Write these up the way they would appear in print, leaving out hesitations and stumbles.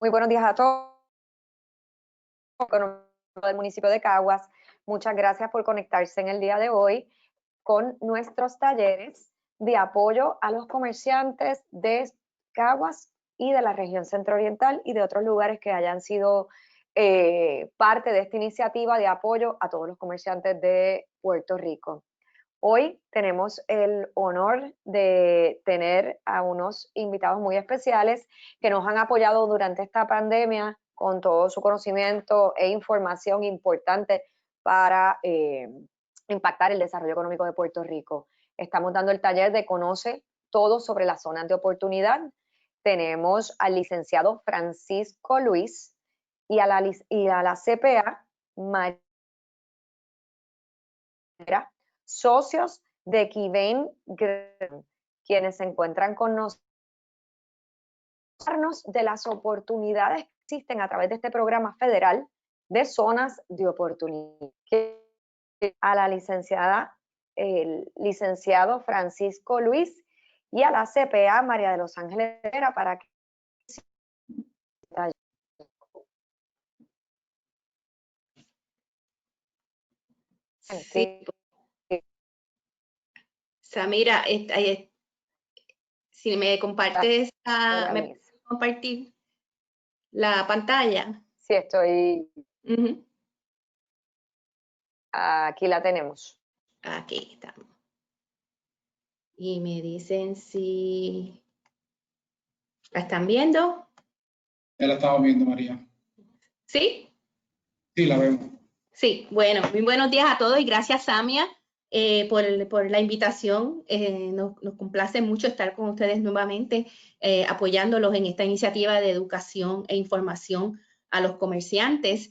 Muy buenos días a todos del municipio de Caguas. Muchas gracias por conectarse en el día de hoy con nuestros talleres de apoyo a los comerciantes de Caguas y de la región centro-oriental y de otros lugares que hayan sido parte de esta iniciativa de apoyo a todos los comerciantes de Puerto Rico. Hoy tenemos el honor de tener a unos invitados muy especiales que nos han apoyado durante esta pandemia con todo su conocimiento e información importante para impactar el desarrollo económico de Puerto Rico. Estamos dando el taller de Conoce todo sobre las zonas de oportunidad. Tenemos al licenciado Francisco Luis y a la CPA María, socios de Kivain, quienes se encuentran con nosotros de las oportunidades que existen a través de este programa federal de zonas de oportunidad. A la licenciada, el licenciado Francisco Luis y a la CPA María de los Ángeles para que sí. Samira, si me compartes, ¿me puedes compartir la pantalla? Sí, estoy. Aquí la tenemos. Aquí estamos. Y me dicen si la están viendo. Ya la estamos viendo, María. ¿Sí? Sí, la vemos. Sí, bueno, muy buenos días a todos y gracias, Samia, por la invitación. Nos complace mucho estar con ustedes nuevamente, apoyándolos en esta iniciativa de educación e información a los comerciantes.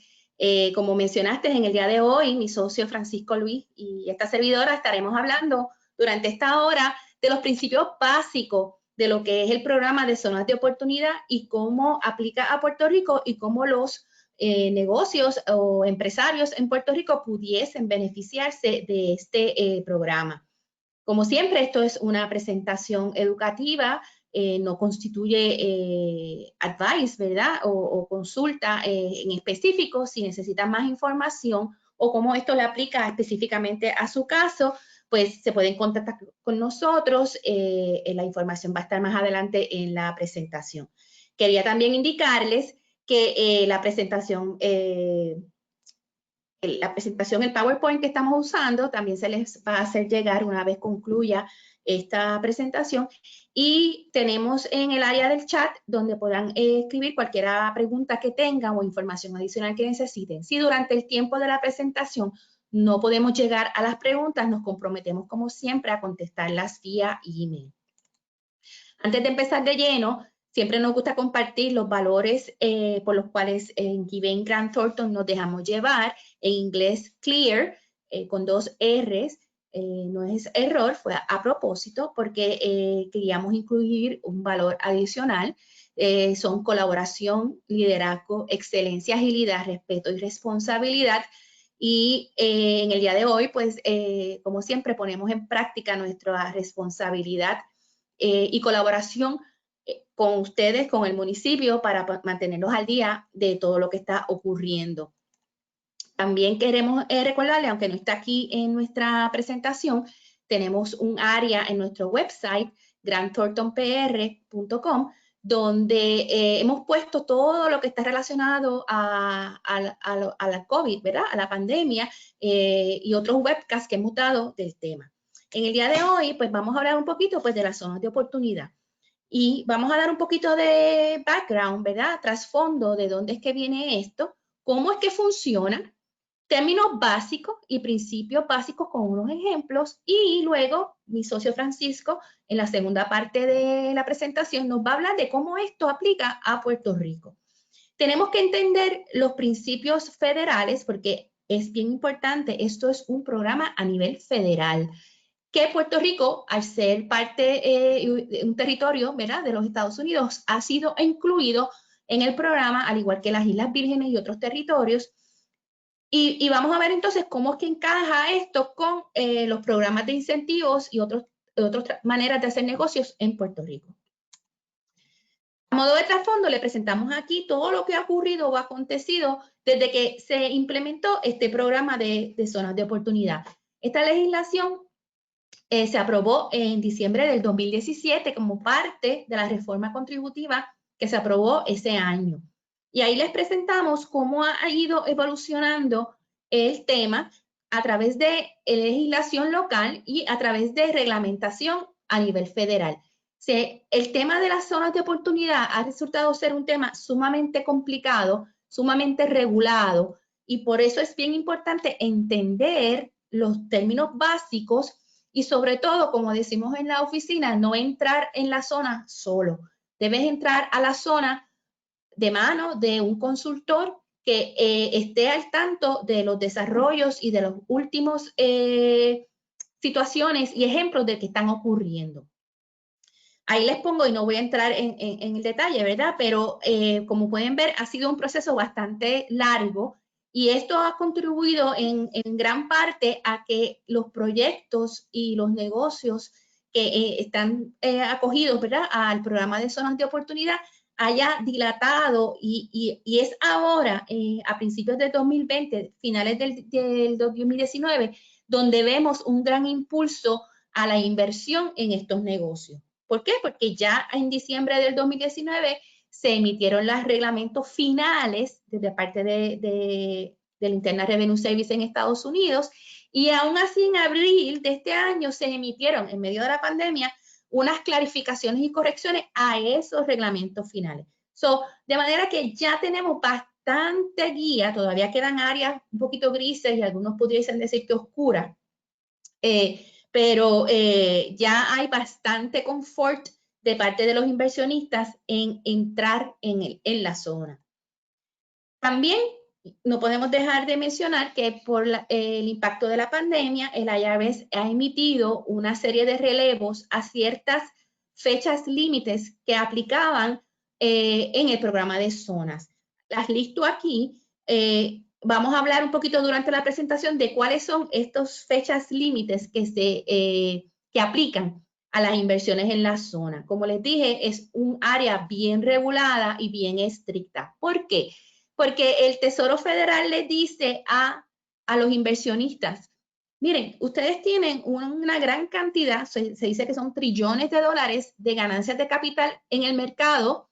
Como mencionaste, en el día de hoy, mi socio Francisco Luis y esta servidora estaremos hablando durante esta hora de los principios básicos de lo que es el programa de zonas de oportunidad y cómo aplica a Puerto Rico y cómo los negocios o empresarios en Puerto Rico pudiesen beneficiarse de este programa. Como siempre, esto es una presentación educativa, no constituye advice, ¿verdad? O consulta en específico. Si necesita más información o cómo esto le aplica específicamente a su caso, pues se pueden contactar con nosotros. La información va a estar más adelante en la presentación. Quería también indicarles que la presentación, el PowerPoint que estamos usando, también se les va a hacer llegar una vez concluya esta presentación. Y tenemos en el área del chat donde podrán escribir cualquier pregunta que tengan o información adicional que necesiten. Si durante el tiempo de la presentación no podemos llegar a las preguntas, nos comprometemos como siempre a contestarlas vía email. Antes de empezar de lleno, siempre nos gusta compartir los valores por los cuales en Kivain Grant Thornton nos dejamos llevar. En inglés, clear, con 2 R's. No es error, fue a propósito porque queríamos incluir un valor adicional. Son colaboración, liderazgo, excelencia, agilidad, respeto y responsabilidad. Y en el día de hoy, pues, como siempre, ponemos en práctica nuestra responsabilidad y colaboración con ustedes, con el municipio, para mantenernos al día de todo lo que está ocurriendo. También queremos recordarle, aunque no está aquí en nuestra presentación, tenemos un área en nuestro website, grantthorntonpr.com, donde hemos puesto todo lo que está relacionado a la COVID, ¿verdad? A la pandemia y otros webcasts que hemos dado del tema. En el día de hoy, pues vamos a hablar un poquito pues, de las zonas de oportunidad. Y vamos a dar un poquito de background, ¿verdad? Trasfondo de dónde es que viene esto, cómo es que funciona, términos básicos y principios básicos con unos ejemplos. Y luego, mi socio Francisco, en la segunda parte de la presentación, nos va a hablar de cómo esto aplica a Puerto Rico. Tenemos que entender los principios federales porque es bien importante. Esto es un programa a nivel federal que Puerto Rico, al ser parte de un territorio, ¿verdad?, de los Estados Unidos, ha sido incluido en el programa, al igual que las Islas Vírgenes y otros territorios. Y vamos a ver entonces cómo es que encaja esto con los programas de incentivos y otras maneras de hacer negocios en Puerto Rico. A modo de trasfondo, le presentamos aquí todo lo que ha ocurrido o acontecido desde que se implementó este programa de zonas de oportunidad. Esta legislación se aprobó en diciembre del 2017 como parte de la reforma contributiva que se aprobó ese año. Y ahí les presentamos cómo ha ido evolucionando el tema a través de legislación local y a través de reglamentación a nivel federal. El tema de las zonas de oportunidad ha resultado ser un tema sumamente complicado, sumamente regulado, y por eso es bien importante entender los términos básicos y sobre todo, como decimos en la oficina, no entrar en la zona solo. Debes entrar a la zona de mano de un consultor que esté al tanto de los desarrollos y de los últimos situaciones y ejemplos de que están ocurriendo. Ahí les pongo, y no voy a entrar en el detalle, ¿verdad? Pero como pueden ver, ha sido un proceso bastante largo y esto ha contribuido en gran parte a que los proyectos y los negocios que están acogidos, ¿verdad?, al programa de zonas de oportunidad haya dilatado y es ahora, a principios del 2020, finales del 2019, donde vemos un gran impulso a la inversión en estos negocios. ¿Por qué? Porque ya en diciembre del 2019 se emitieron los reglamentos finales de parte del Internal Revenue Service en Estados Unidos y aún así en abril de este año se emitieron, en medio de la pandemia, unas clarificaciones y correcciones a esos reglamentos finales. De manera que ya tenemos bastante guía, todavía quedan áreas un poquito grises y algunos pudiesen decir que oscuras, pero ya hay bastante confort de parte de los inversionistas en entrar en la zona. También no podemos dejar de mencionar que por el impacto de la pandemia, el IRS ha emitido una serie de relevos a ciertas fechas límites que aplicaban en el programa de zonas. Las listo aquí. Vamos a hablar un poquito durante la presentación de cuáles son estas fechas límites que aplican a las inversiones en la zona. Como les dije, es un área bien regulada y bien estricta. ¿Por qué? Porque el Tesoro Federal le dice a los inversionistas, miren, ustedes tienen una gran cantidad, se dice que son trillones de dólares de ganancias de capital en el mercado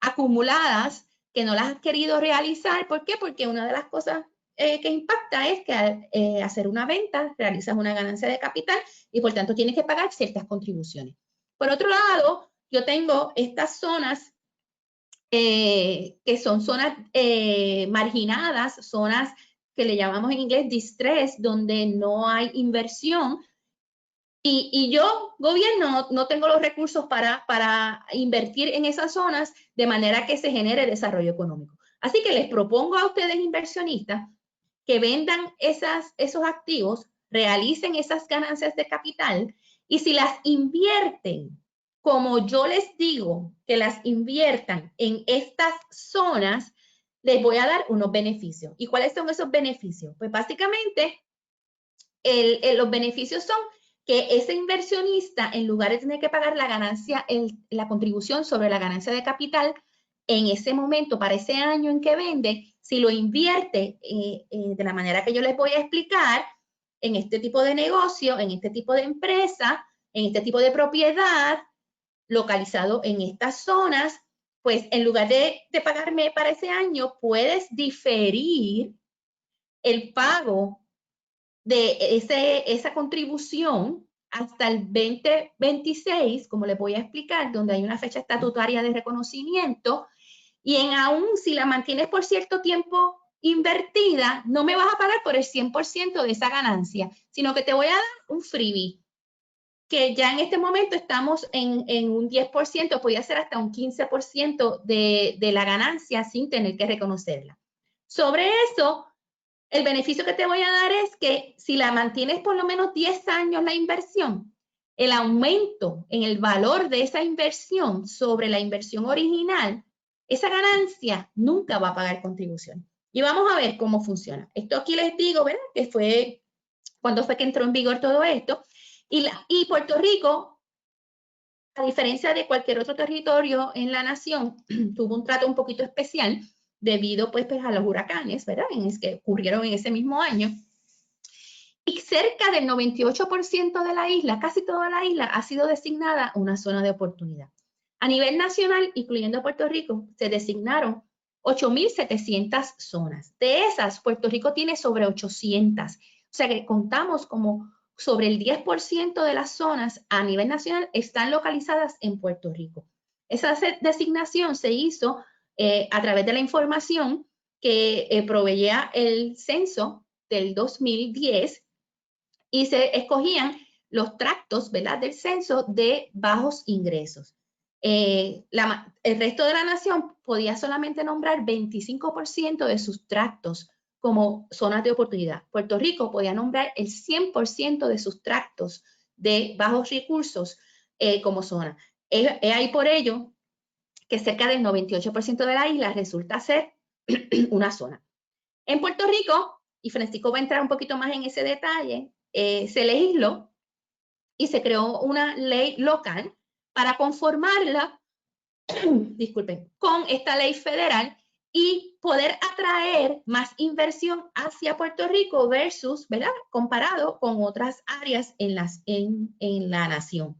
acumuladas que no las has querido realizar. ¿Por qué? Porque una de las cosas que impacta es que al hacer una venta realizas una ganancia de capital y por tanto tienes que pagar ciertas contribuciones. Por otro lado, yo tengo estas zonas que son zonas marginadas, zonas que le llamamos en inglés distress, donde no hay inversión. Y yo, gobierno, no tengo los recursos para invertir en esas zonas de manera que se genere desarrollo económico. Así que les propongo a ustedes, inversionistas, que vendan esos activos, realicen esas ganancias de capital y si las invierten, como yo les digo, que las inviertan en estas zonas, les voy a dar unos beneficios. ¿Y cuáles son esos beneficios? Pues básicamente, los beneficios son que ese inversionista, en lugar de tener que pagar la ganancia, la contribución sobre la ganancia de capital, en ese momento, para ese año en que vende, si lo invierte de la manera que yo les voy a explicar, en este tipo de negocio, en este tipo de empresa, en este tipo de propiedad, localizado en estas zonas, pues en lugar de pagarme para ese año, puedes diferir el pago de esa contribución hasta el 2026, como les voy a explicar, donde hay una fecha estatutaria de reconocimiento, y aún si la mantienes por cierto tiempo invertida, no me vas a pagar por el 100% de esa ganancia, sino que te voy a dar un freebie, que ya en este momento estamos en un 10%, podría ser hasta un 15% de la ganancia sin tener que reconocerla. Sobre eso, el beneficio que te voy a dar es que si la mantienes por lo menos 10 años la inversión, el aumento en el valor de esa inversión sobre la inversión original, esa ganancia nunca va a pagar contribución. Y vamos a ver cómo funciona. Esto aquí les digo, ¿verdad? Que fue cuando fue que entró en vigor todo esto. Y Puerto Rico a diferencia de cualquier otro territorio en la nación, tuvo un trato un poquito especial debido pues a los huracanes, ¿verdad? Que ocurrieron en ese mismo año. Y cerca del 98% de la isla, casi toda la isla, ha sido designada una zona de oportunidad. A nivel nacional, incluyendo Puerto Rico, se designaron 8.700 zonas. De esas, Puerto Rico tiene sobre 800. O sea que contamos como sobre el 10% de las zonas a nivel nacional están localizadas en Puerto Rico. Esa designación se hizo a través de la información que proveía el censo del 2010 y se escogían los tractos, ¿verdad?, del censo de bajos ingresos. El resto de la nación podía solamente nombrar 25% de sus tractos como zonas de oportunidad. Puerto Rico podía nombrar el 100% de sus tractos de bajos recursos como zona. Es ahí por ello que cerca del 98% de la isla resulta ser una zona. En Puerto Rico, y Francisco va a entrar un poquito más en ese detalle, se legisló y se creó una ley local para conformarla, disculpen, con esta ley federal y poder atraer más inversión hacia Puerto Rico versus, ¿verdad?, comparado con otras áreas en la nación.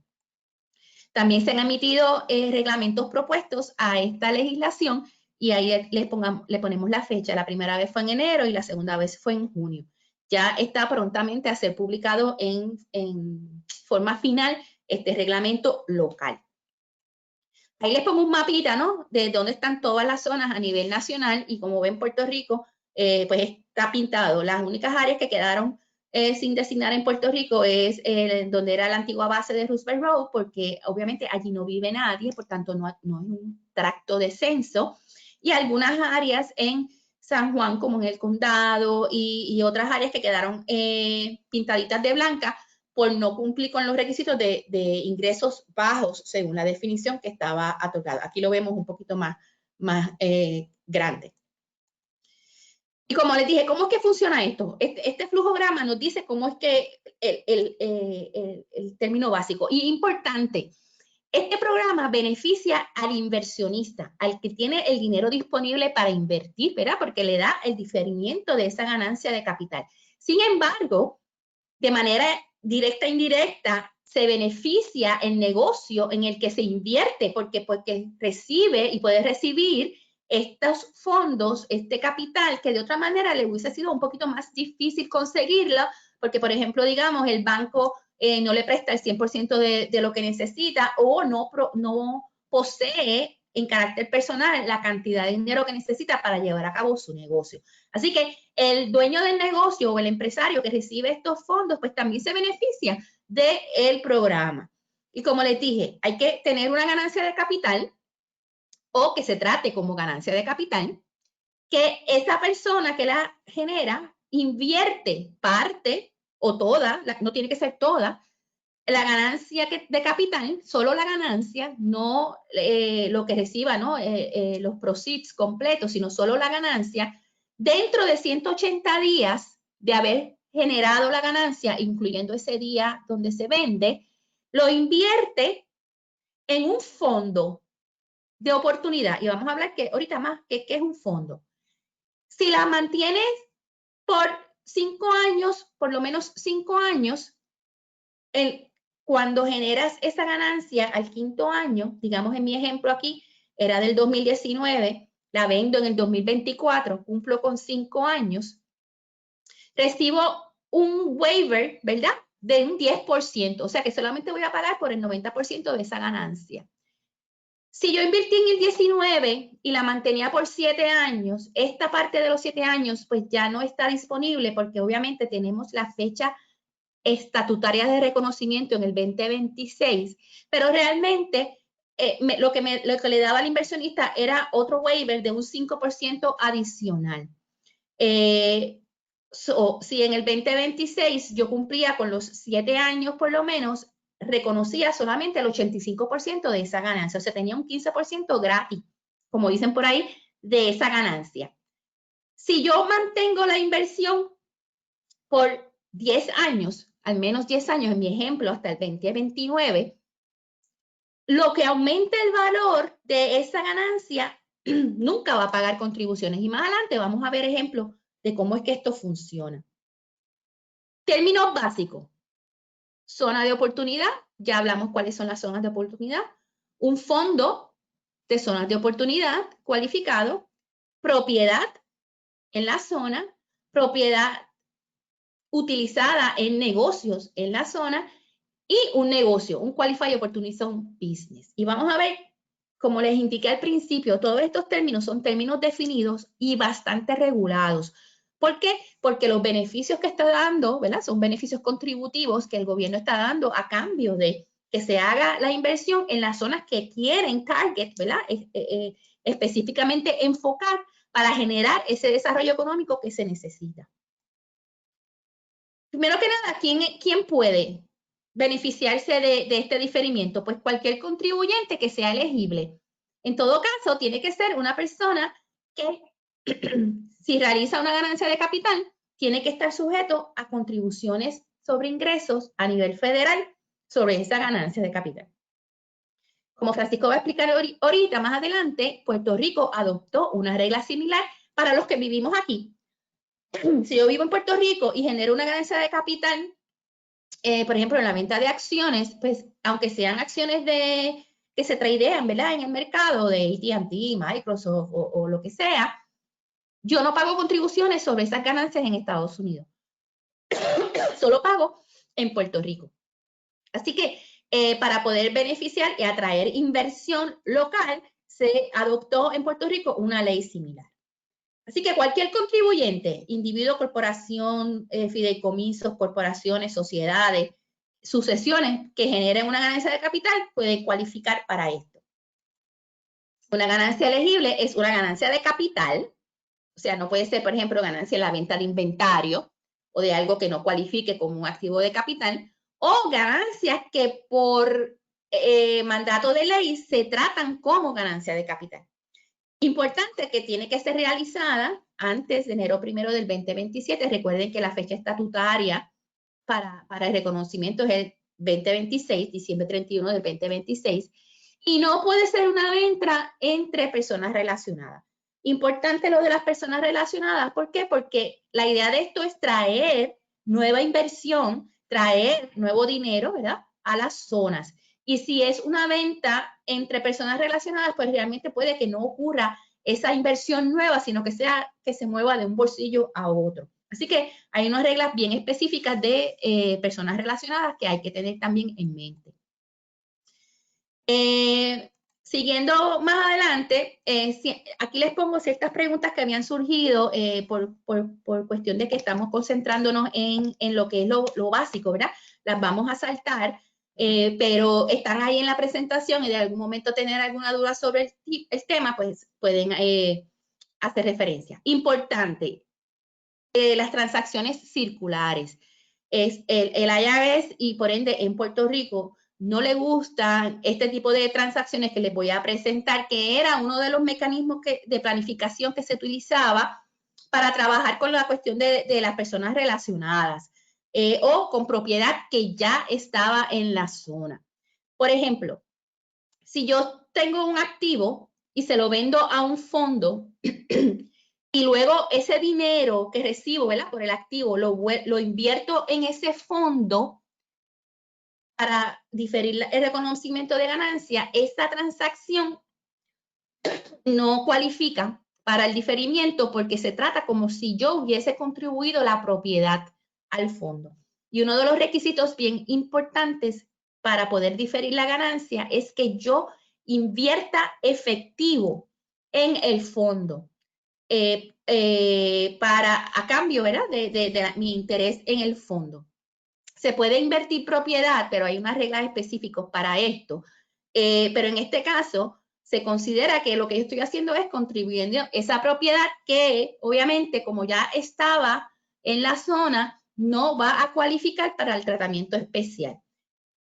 También se han emitido reglamentos propuestos a esta legislación y ahí le ponemos la fecha. La primera vez fue en enero y la segunda vez fue en junio. Ya está prontamente a ser publicado en forma final este reglamento local. Ahí les pongo un mapita, ¿no?, de dónde están todas las zonas a nivel nacional y como ven Puerto Rico, pues está pintado. Las únicas áreas que quedaron sin designar en Puerto Rico es donde era la antigua base de Roosevelt Road, porque obviamente allí no vive nadie, por tanto no es un tracto de censo, y algunas áreas en San Juan, como en el condado, y otras áreas que quedaron pintaditas de blanca por no cumplir con los requisitos de ingresos bajos, según la definición que estaba otorgada. Aquí lo vemos un poquito más grande. Y como les dije, ¿cómo es que funciona esto? Este flujograma nos dice cómo es que el término básico. Y importante, este programa beneficia al inversionista, al que tiene el dinero disponible para invertir, ¿verdad? Porque le da el diferimiento de esa ganancia de capital. Sin embargo, de manera directa e indirecta, se beneficia el negocio en el que se invierte, porque recibe y puede recibir estos fondos, este capital, que de otra manera le hubiese sido un poquito más difícil conseguirlo, porque, por ejemplo, digamos, el banco no le presta el 100% de lo que necesita o no posee en carácter personal la cantidad de dinero que necesita para llevar a cabo su negocio. Así que el dueño del negocio o el empresario que recibe estos fondos, pues también se beneficia del programa. Y como les dije, hay que tener una ganancia de capital o que se trate como ganancia de capital, que esa persona que la genera invierte parte o toda, no tiene que ser toda, la ganancia de capital, solo la ganancia, no lo que reciba, ¿no? Los proceeds completos, sino solo la ganancia, dentro de 180 días de haber generado la ganancia, incluyendo ese día donde se vende, lo invierte en un fondo de oportunidad. Y vamos a hablar ahorita más qué es un fondo. Si la mantienes por 5 años, por lo menos 5 años, cuando generas esa ganancia al 5º año, digamos en mi ejemplo aquí, era del 2019, la vendo en el 2024, cumplo con 5 años, recibo un waiver, ¿verdad?, de un 10%, o sea que solamente voy a pagar por el 90% de esa ganancia. Si yo invertí en el 19 y la mantenía por 7 años, esta parte de los 7 años pues ya no está disponible porque obviamente tenemos la fecha estatutaria de reconocimiento en el 2026, pero realmente lo que le daba al inversionista era otro waiver de un 5% adicional. Si en el 2026 yo cumplía con los 7 años por lo menos, reconocía solamente el 85% de esa ganancia, o sea, tenía un 15% gratis, como dicen por ahí, de esa ganancia. Si yo mantengo la inversión por 10 años, al menos 10 años, en mi ejemplo, hasta el 2029, lo que aumente el valor de esa ganancia nunca va a pagar contribuciones. Y más adelante vamos a ver ejemplos de cómo es que esto funciona. Términos básicos. Zona de oportunidad. Ya hablamos cuáles son las zonas de oportunidad. Un fondo de zonas de oportunidad cualificado. Propiedad en la zona. Propiedad utilizada en negocios en la zona. Y un negocio, un Qualified Opportunity Zone Business. Y vamos a ver, como les indiqué al principio, todos estos términos son términos definidos y bastante regulados. ¿Por qué? Porque los beneficios que está dando, ¿verdad? Son beneficios contributivos que el gobierno está dando a cambio de que se haga la inversión en las zonas que quieren target, ¿verdad? Específicamente enfocar para generar ese desarrollo económico que se necesita. Primero que nada, ¿quién puede beneficiarse de este diferimiento? Pues cualquier contribuyente que sea elegible. En todo caso, tiene que ser una persona que, si realiza una ganancia de capital, tiene que estar sujeto a contribuciones sobre ingresos a nivel federal sobre esa ganancia de capital. Como Francisco va a explicar ahorita, más adelante, Puerto Rico adoptó una regla similar para los que vivimos aquí. Si yo vivo en Puerto Rico y genero una ganancia de capital, por ejemplo, en la venta de acciones, pues aunque sean acciones que se tradean, ¿verdad? En el mercado de AT&T, Microsoft o lo que sea, yo no pago contribuciones sobre esas ganancias en Estados Unidos. Solo pago en Puerto Rico. Así que para poder beneficiar y atraer inversión local, se adoptó en Puerto Rico una ley similar. Así que cualquier contribuyente, individuo, corporación, fideicomisos, corporaciones, sociedades, sucesiones que generen una ganancia de capital pueden cualificar para esto. Una ganancia elegible es una ganancia de capital, o sea, no puede ser, por ejemplo, ganancia en la venta de inventario o de algo que no cualifique como un activo de capital, o ganancias que por mandato de ley se tratan como ganancia de capital. Importante que tiene que ser realizada antes de enero 1 del 2027. Recuerden que la fecha estatutaria para el reconocimiento es el 2026, diciembre 31 del 2026, y no puede ser una venta entre personas relacionadas. Importante lo de las personas relacionadas, ¿por qué? Porque la idea de esto es traer nueva inversión, traer nuevo dinero, ¿verdad?, a las zonas. Y si es una venta entre personas relacionadas, pues realmente puede que no ocurra esa inversión nueva, sino que sea que se mueva de un bolsillo a otro. Así que hay unas reglas bien específicas de personas relacionadas que hay que tener también en mente. Siguiendo más adelante, aquí les pongo ciertas preguntas que habían surgido por cuestión de que estamos concentrándonos en lo que es lo básico, ¿verdad? Las vamos a saltar, pero están ahí en la presentación y de algún momento tener alguna duda sobre el tema, pues pueden hacer referencia. Importante, las transacciones circulares. El IRS y por ende en Puerto Rico no le gustan este tipo de transacciones que les voy a presentar, que era uno de los mecanismos de planificación que se utilizaba para trabajar con la cuestión de las personas relacionadas o con propiedad que ya estaba en la zona. Por ejemplo, si yo tengo un activo y se lo vendo a un fondo y luego ese dinero que recibo, ¿verdad?, por el activo lo invierto en ese fondo para diferir el reconocimiento de ganancia, esta transacción no cualifica para el diferimiento porque se trata como si yo hubiese contribuido la propiedad al fondo. Y uno de los requisitos bien importantes para poder diferir la ganancia es que yo invierta efectivo en el fondo a cambio, ¿verdad?, de mi interés en el fondo. Se puede invertir propiedad, pero hay unas reglas específicas para esto. Pero en este caso, se considera que lo que yo estoy haciendo es contribuyendo esa propiedad que, obviamente, como ya estaba en la zona, no va a cualificar para el tratamiento especial.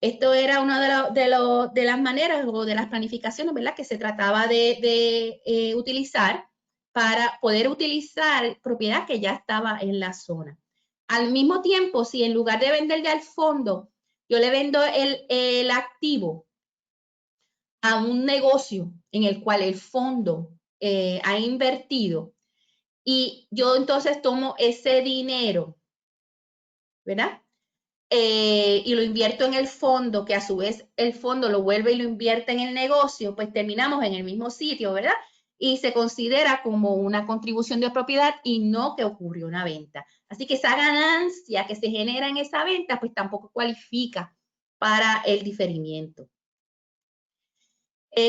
Esto era una de las maneras o de las planificaciones, ¿verdad?, que se trataba de utilizar para poder utilizar propiedad que ya estaba en la zona. Al mismo tiempo, si en lugar de venderle al fondo, yo le vendo el activo a un negocio en el cual el fondo ha invertido y yo entonces tomo ese dinero, ¿verdad? Y lo invierto en el fondo, que a su vez el fondo lo vuelve y lo invierte en el negocio, pues terminamos en el mismo sitio, ¿verdad? Y se considera como una contribución de propiedad y no que ocurrió una venta. Así que esa ganancia que se genera en esa venta, pues tampoco cualifica para el diferimiento.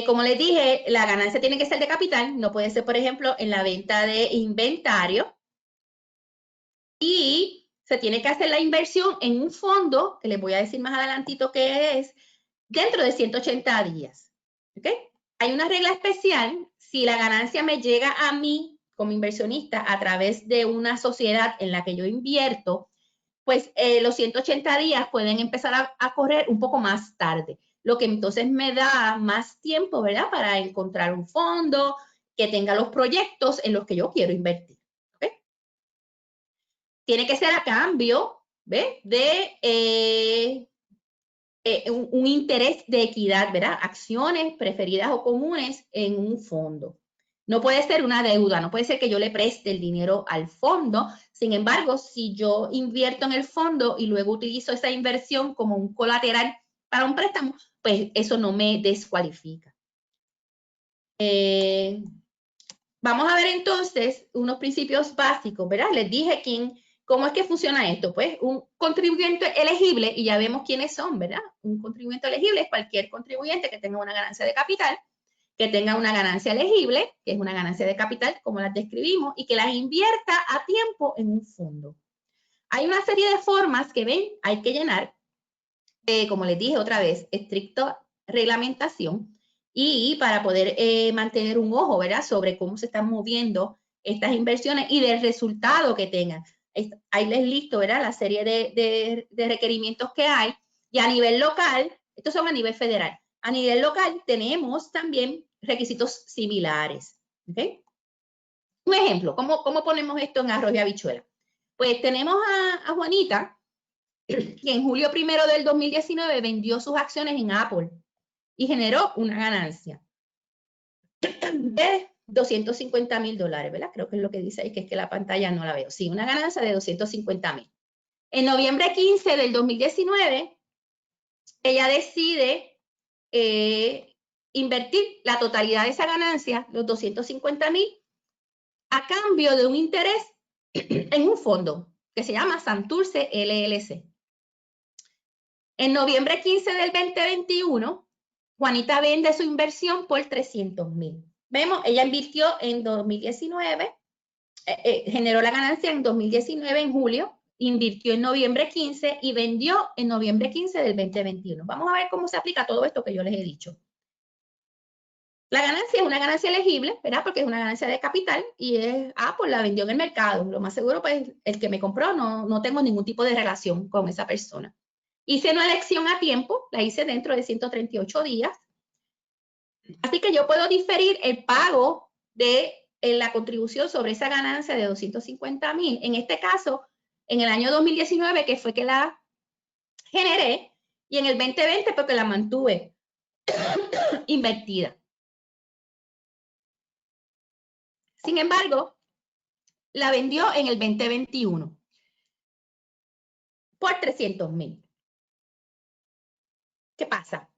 Como les dije, la ganancia tiene que ser de capital, no puede ser, por ejemplo, en la venta de inventario. Y se tiene que hacer la inversión en un fondo, que les voy a decir más adelantito qué es, dentro de 180 días. ¿Ok? Hay una regla especial, si la ganancia me llega a mí como inversionista a través de una sociedad en la que yo invierto, pues los 180 días pueden empezar a correr un poco más tarde, lo que entonces me da más tiempo, ¿verdad? Para encontrar un fondo que tenga los proyectos en los que yo quiero invertir. ¿Ok? Tiene que ser a cambio, ¿ves? De un interés de equidad, ¿verdad? Acciones preferidas o comunes en un fondo. No puede ser una deuda, no puede ser que yo le preste el dinero al fondo. Sin embargo, si yo invierto en el fondo y luego utilizo esa inversión como un colateral para un préstamo, pues eso no me descualifica. Vamos a ver entonces unos principios básicos, ¿verdad? Les dije cómo es que funciona esto. Pues un contribuyente elegible, y ya vemos quiénes son, ¿verdad? Un contribuyente elegible es cualquier contribuyente que tenga una ganancia de capital, que tenga una ganancia elegible, que es una ganancia de capital, como las describimos, y que las invierta a tiempo en un fondo. Hay una serie de formas que ven, hay que llenar, como les dije otra vez, estricta reglamentación, y para poder mantener un ojo, ¿verdad? Sobre cómo se están moviendo estas inversiones y del resultado que tengan. Ahí les listo, ¿verdad? La serie de requerimientos que hay. Y a nivel local, estos son a nivel federal. A nivel local tenemos también requisitos similares. ¿Ok? Un ejemplo, ¿cómo ponemos esto en arroz y habichuela? Pues tenemos a Juanita, que en julio 1 del 2019 vendió sus acciones en Apple y generó una ganancia de $250,000, ¿verdad? Creo que es lo que dice ahí, que es que la pantalla no la veo. Sí, una ganancia de $250,000. En noviembre 15 del 2019, ella decide invertir la totalidad de esa ganancia, los $250,000, a cambio de un interés en un fondo que se llama Santurce LLC. En noviembre 15 del 2021, Juanita vende su inversión por $300,000. Vemos, ella invirtió en 2019, generó la ganancia en 2019, en julio, invirtió en noviembre 15 y vendió en noviembre 15 del 2021. Vamos a ver cómo se aplica todo esto que yo les he dicho. La ganancia es una ganancia elegible, ¿verdad? Porque es una ganancia de capital y es, pues la vendió en el mercado. Lo más seguro, pues, el que me compró, no tengo ningún tipo de relación con esa persona. Hice una elección a tiempo, la hice dentro de 138 días. Así que yo puedo diferir el pago de la contribución sobre esa ganancia de $250,000. En este caso, en el año 2019, que fue que la generé, y en el 2020 porque la mantuve invertida. Sin embargo, la vendió en el 2021 por $300,000. ¿Qué pasa?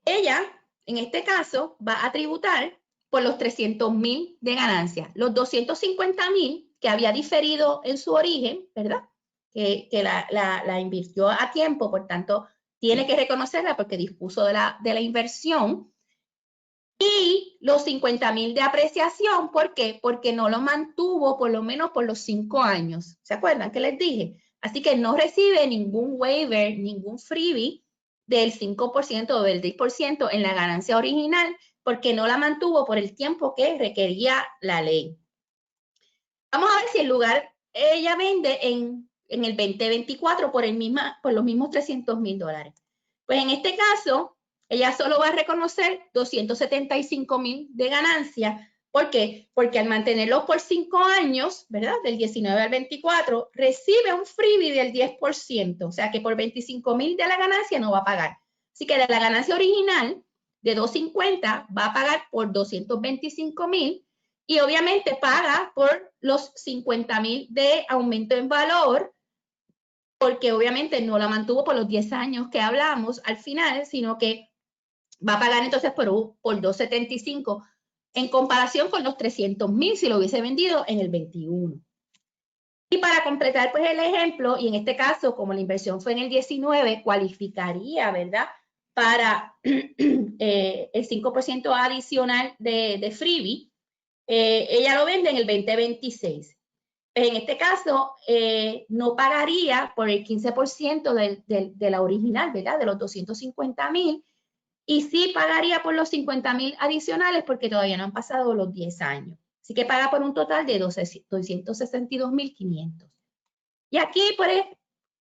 Ella, en este caso, va a tributar por los $300,000 de ganancia. Los $250,000 que había diferido en su origen, ¿verdad? Que la invirtió a tiempo, por tanto, tiene que reconocerla porque dispuso de la inversión. Y los $50,000 de apreciación, ¿por qué? Porque no lo mantuvo por lo menos por los 5 años. ¿Se acuerdan que les dije? Así que no recibe ningún waiver, ningún freebie del 5% o del 10% en la ganancia original porque no la mantuvo por el tiempo que requería la ley. Vamos a ver si en lugar ella vende en el 2024 por los mismos $300,000. Pues en este caso, ella solo va a reconocer $275,000 de ganancia. ¿Por qué? Porque al mantenerlo por 5 años, ¿verdad? Del 19 al 24, recibe un freebie del 10%. O sea que por $25,000 de la ganancia no va a pagar. Así que de la ganancia original de 250 va a pagar por 225,000 y obviamente paga por los 50,000 de aumento en valor, porque obviamente no la mantuvo por los 10 años que hablamos al final, sino que va a pagar entonces por 275 en comparación con los 300,000 si lo hubiese vendido en el 21. Y para completar pues el ejemplo, y en este caso como la inversión fue en el 19, cualificaría, ¿verdad?, para el 5% adicional de freebie. Ella lo vende en el 2026. En este caso, no pagaría por el 15% de la original, ¿verdad?, de los 250,000, y sí pagaría por los 50,000 adicionales porque todavía no han pasado los 10 años. Así que paga por un total de 262,500. Y aquí pues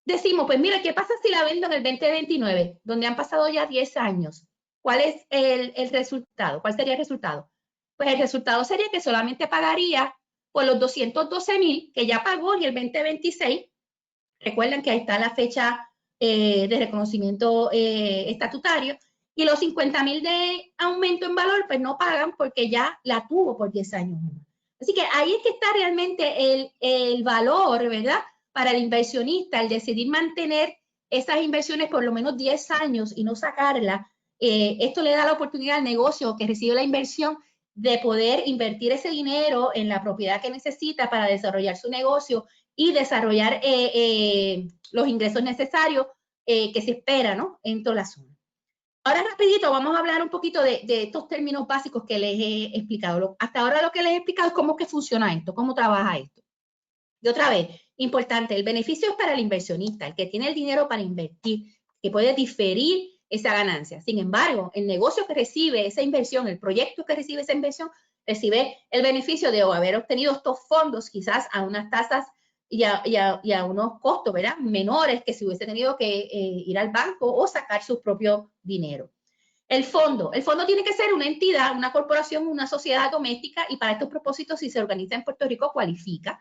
decimos, pues mira, ¿qué pasa si la vendo en el 2029, donde han pasado ya 10 años? ¿Cuál es el resultado? ¿Cuál sería el resultado? Pues el resultado sería que solamente pagaría por los 212,000 que ya pagó en el 2026. Recuerden que ahí está la fecha de reconocimiento estatutario. Y los 50,000 de aumento en valor, pues no pagan porque ya la tuvo por 10 años. Así que ahí es que está realmente el valor, ¿verdad?, para el inversionista, el decidir mantener esas inversiones por lo menos 10 años y no sacarla. Esto le da la oportunidad al negocio que recibe la inversión de poder invertir ese dinero en la propiedad que necesita para desarrollar su negocio y desarrollar los ingresos necesarios que se espera, ¿no?, en toda la zona. Ahora rapidito vamos a hablar un poquito de estos términos básicos que les he explicado. Hasta ahora lo que les he explicado es cómo que funciona esto, cómo trabaja esto. Y otra vez, importante, el beneficio es para el inversionista, el que tiene el dinero para invertir, que puede diferir esa ganancia. Sin embargo, el negocio que recibe esa inversión, el proyecto que recibe esa inversión, recibe el beneficio de haber obtenido estos fondos quizás a unas tasas y a unos costos, ¿verdad?, menores que si hubiese tenido que ir al banco o sacar su propio dinero. El fondo tiene que ser una entidad, una corporación, una sociedad doméstica, y para estos propósitos, si se organiza en Puerto Rico, cualifica.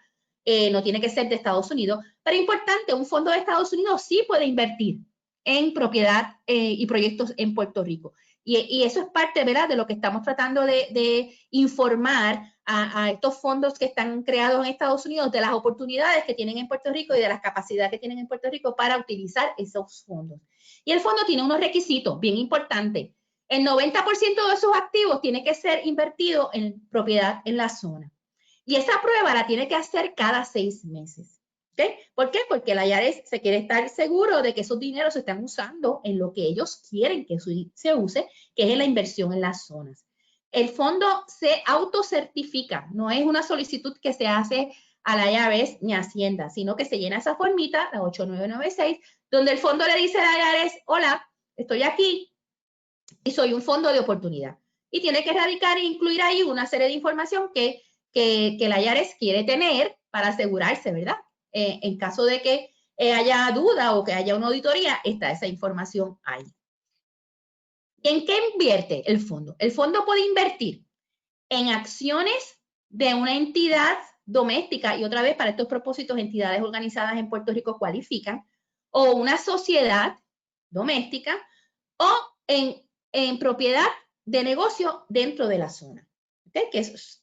No tiene que ser de Estados Unidos, pero importante, un fondo de Estados Unidos sí puede invertir en propiedad y proyectos en Puerto Rico. Y eso es parte, ¿verdad?, de lo que estamos tratando de informar a estos fondos que están creados en Estados Unidos, de las oportunidades que tienen en Puerto Rico y de las capacidades que tienen en Puerto Rico para utilizar esos fondos. Y el fondo tiene unos requisitos bien importantes. El 90% de sus activos tiene que ser invertido en propiedad en la zona. Y esa prueba la tiene que hacer cada 6 meses. ¿Okay? ¿Por qué? Porque la IARES se quiere estar seguro de que esos dineros se están usando en lo que ellos quieren que se use, que es en la inversión en las zonas. El fondo se autocertifica, no es una solicitud que se hace a la IARES ni a Hacienda, sino que se llena esa formita, la 8996, donde el fondo le dice a la IARES, hola, estoy aquí y soy un fondo de oportunidad. Y tiene que radicar e incluir ahí una serie de información que la IARES quiere tener para asegurarse, ¿verdad? En caso de que haya duda o que haya una auditoría, está esa información ahí. ¿En qué invierte el fondo? El fondo puede invertir en acciones de una entidad doméstica, y otra vez para estos propósitos, entidades organizadas en Puerto Rico cualifican, o una sociedad doméstica, o en propiedad de negocio dentro de la zona. ¿Okay? Que es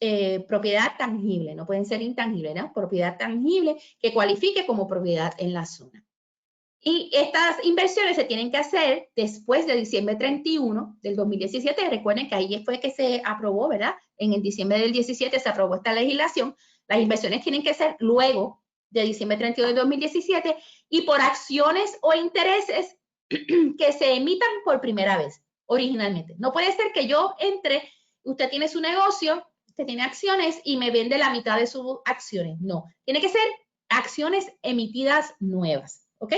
propiedad tangible, no pueden ser intangibles, ¿no? Propiedad tangible que cualifique como propiedad en la zona. Y estas inversiones se tienen que hacer después de diciembre 31 del 2017. Recuerden que ahí fue que se aprobó, ¿verdad? En el diciembre del 17 se aprobó esta legislación. Las inversiones tienen que ser luego de diciembre 31 del 2017 y por acciones o intereses que se emitan por primera vez originalmente. No puede ser que yo entre, usted tiene su negocio, usted tiene acciones y me vende la mitad de sus acciones. No, tiene que ser acciones emitidas nuevas, ¿ok?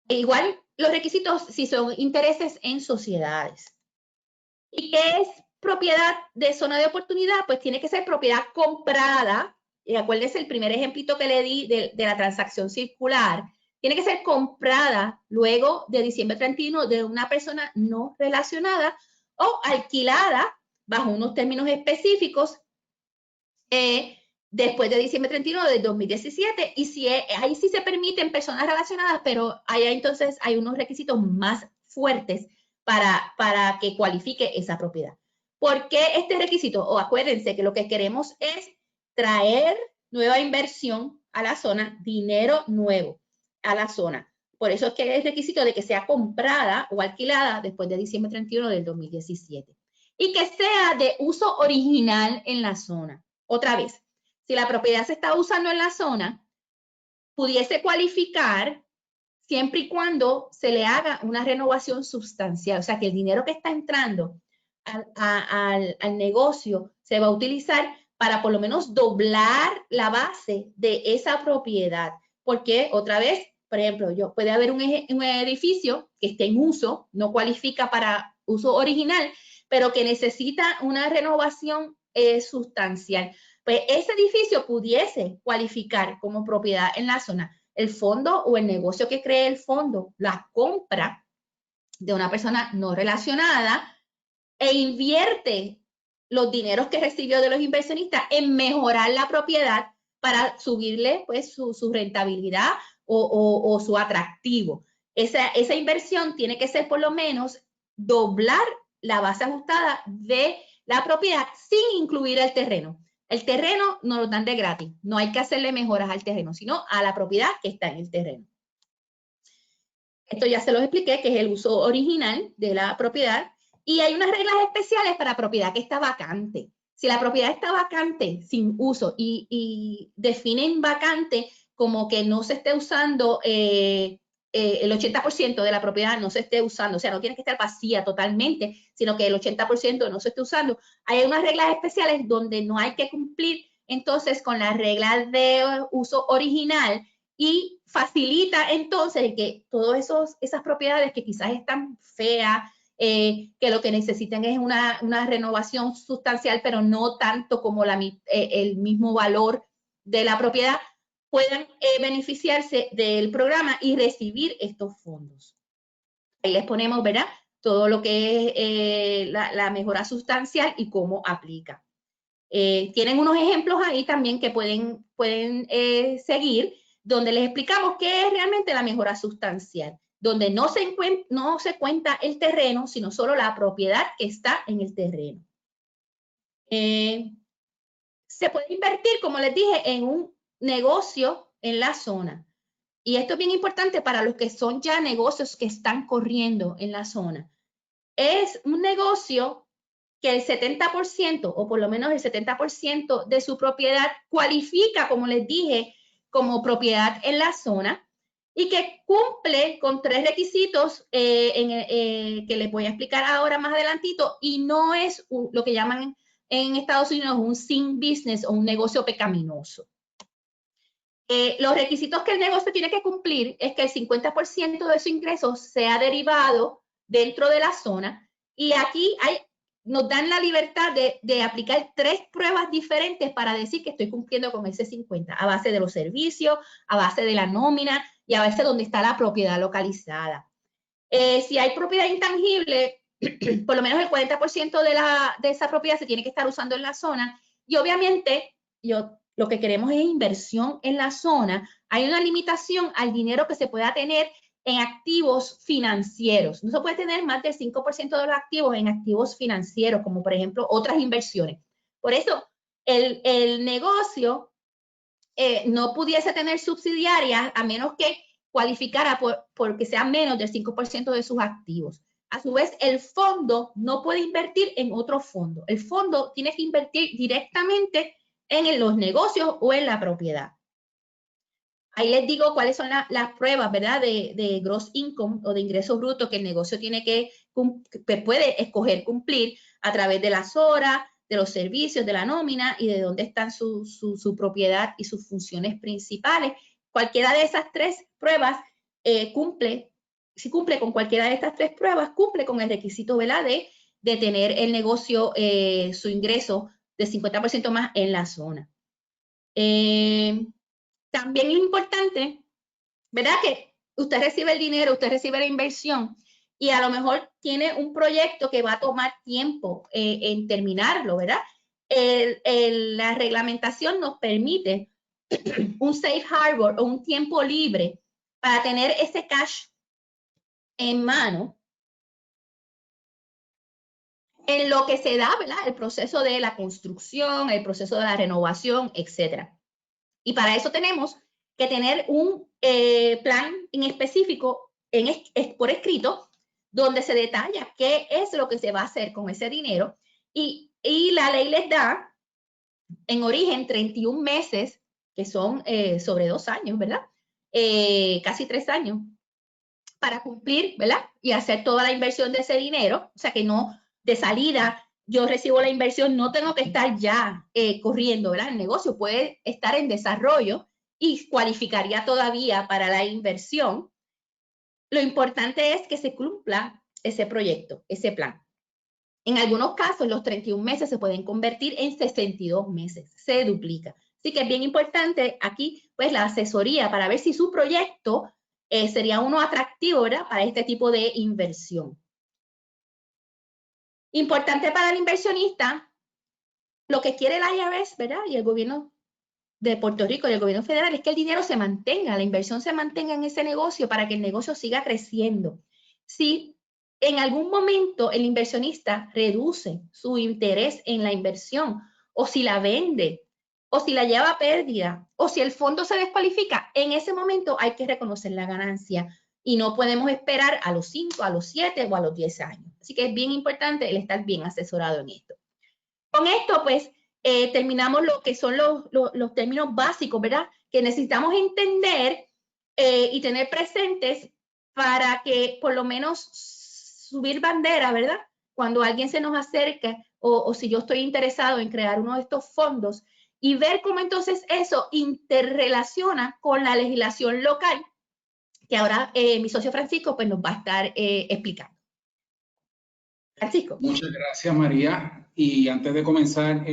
E igual los requisitos si son intereses en sociedades. ¿Y qué es propiedad de zona de oportunidad? Pues tiene que ser propiedad comprada. Y acuérdense el primer ejemplito que le di de la transacción circular. Tiene que ser comprada luego de diciembre 31 de una persona no relacionada o alquilada bajo unos términos específicos después de diciembre 31 del 2017, y si ahí sí se permiten personas relacionadas, pero allá entonces hay unos requisitos más fuertes para que cualifique esa propiedad. ¿Por qué este requisito? O acuérdense que lo que queremos es traer nueva inversión a la zona, dinero nuevo a la zona. Por eso es que es requisito de que sea comprada o alquilada después de diciembre 31 del 2017. Y que sea de uso original en la zona. Otra vez, si la propiedad se está usando en la zona, pudiese cualificar siempre y cuando se le haga una renovación sustancial. O sea, que el dinero que está entrando al negocio se va a utilizar para por lo menos doblar la base de esa propiedad. Porque otra vez, por ejemplo, puede haber un edificio que esté en uso, no cualifica para uso original, pero que necesita una renovación sustancial. Pues ese edificio pudiese cualificar como propiedad en la zona. El fondo o el negocio que cree el fondo la compra de una persona no relacionada e invierte los dineros que recibió de los inversionistas en mejorar la propiedad para subirle pues su rentabilidad o su atractivo. Esa inversión tiene que ser por lo menos doblar la base ajustada de la propiedad sin incluir el terreno. El terreno nos lo dan de gratis, no hay que hacerle mejoras al terreno, sino a la propiedad que está en el terreno. Esto ya se los expliqué, que es el uso original de la propiedad, y hay unas reglas especiales para propiedad que está vacante. Si la propiedad está vacante, sin uso, y definen vacante como que no se esté usando, el 80% de la propiedad no se esté usando, o sea, no tiene que estar vacía totalmente, sino que el 80% no se esté usando. Hay unas reglas especiales donde no hay que cumplir entonces con las reglas de uso original y facilita entonces que todas esas propiedades que quizás están feas, que lo que necesitan es una renovación sustancial, pero no tanto como el mismo valor de la propiedad, puedan beneficiarse del programa y recibir estos fondos. Ahí les ponemos, ¿verdad? Todo lo que es la mejora sustancial y cómo aplica. Tienen unos ejemplos ahí también que pueden seguir, donde les explicamos qué es realmente la mejora sustancial, donde no se cuenta el terreno, sino solo la propiedad que está en el terreno. Se puede invertir, como les dije, en un negocio en la zona. Y esto es bien importante para los que son ya negocios que están corriendo en la zona. Es un negocio que el 70% o por lo menos el 70% de su propiedad cualifica, como les dije, como propiedad en la zona y que cumple con 3 requisitos que les voy a explicar ahora más adelantito, y no es lo que llaman en Estados Unidos un sin business o un negocio pecaminoso. Los requisitos que el negocio tiene que cumplir es que el 50% de su ingreso sea derivado dentro de la zona, y aquí nos dan la libertad de aplicar 3 pruebas diferentes para decir que estoy cumpliendo con ese 50, a base de los servicios, a base de la nómina y a base de donde está la propiedad localizada. Si hay propiedad intangible, por lo menos el 40% de esa propiedad se tiene que estar usando en la zona, y obviamente lo que queremos es inversión en la zona. Hay una limitación al dinero que se pueda tener en activos financieros. No se puede tener más del 5% de los activos en activos financieros, como por ejemplo otras inversiones. Por eso, el negocio no pudiese tener subsidiarias a menos que cualificara porque sea menos del 5% de sus activos. A su vez, el fondo no puede invertir en otro fondo. El fondo tiene que invertir directamente en los negocios o en la propiedad. Ahí les digo cuáles son las pruebas, ¿verdad? De gross income o de ingreso bruto que el negocio tiene que puede escoger cumplir a través de las horas, de los servicios, de la nómina y de dónde están su propiedad y sus funciones principales. Cualquiera de esas 3 pruebas si cumple con cualquiera de estas 3 pruebas, cumple con el requisito, ¿verdad? De tener el negocio, su ingreso de 50% más en la zona. También es importante, ¿verdad? Que usted recibe el dinero, usted recibe la inversión y a lo mejor tiene un proyecto que va a tomar tiempo en terminarlo, ¿verdad? la reglamentación nos permite un safe harbor o un tiempo libre para tener ese cash en mano en lo que se da, ¿verdad?, el proceso de la construcción, el proceso de la renovación, etcétera. Y para eso tenemos que tener un plan en específico por escrito, donde se detalla qué es lo que se va a hacer con ese dinero. Y la ley les da, en origen, 31 meses, que son sobre 2 años, ¿verdad? Casi 3 años, para cumplir, ¿verdad? Y hacer toda la inversión de ese dinero. O sea, que no, de salida, yo recibo la inversión, no tengo que estar ya corriendo, ¿verdad? El negocio puede estar en desarrollo y cualificaría todavía para la inversión. Lo importante es que se cumpla ese proyecto, ese plan. En algunos casos, los 31 meses se pueden convertir en 62 meses, se duplica. Así que es bien importante aquí, pues, la asesoría para ver si su proyecto sería uno atractivo, ¿verdad?, para este tipo de inversión. Importante para el inversionista, lo que quiere el IRS, ¿verdad?, y el gobierno de Puerto Rico y el gobierno federal, es que el dinero se mantenga, la inversión se mantenga en ese negocio para que el negocio siga creciendo. Si en algún momento el inversionista reduce su interés en la inversión, o si la vende, o si la lleva a pérdida, o si el fondo se descualifica, en ese momento hay que reconocer la ganancia y no podemos esperar a los 5, a los 7 o a los 10 años. Así que es bien importante el estar bien asesorado en esto. Con esto, pues, terminamos lo que son los términos básicos, ¿verdad?, que necesitamos entender y tener presentes para que por lo menos subir bandera, ¿verdad?, cuando alguien se nos acerca o si yo estoy interesado en crear uno de estos fondos, y ver cómo entonces eso interrelaciona con la legislación local, que ahora mi socio Francisco pues nos va a estar explicando. Francisco. Muchas gracias, María. Y antes de comenzar,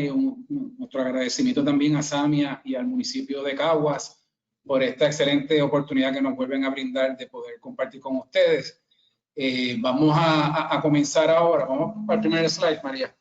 nuestro agradecimiento también a Samia y al municipio de Caguas por esta excelente oportunidad que nos vuelven a brindar de poder compartir con ustedes. Vamos a comenzar ahora. Vamos al primer slide, María.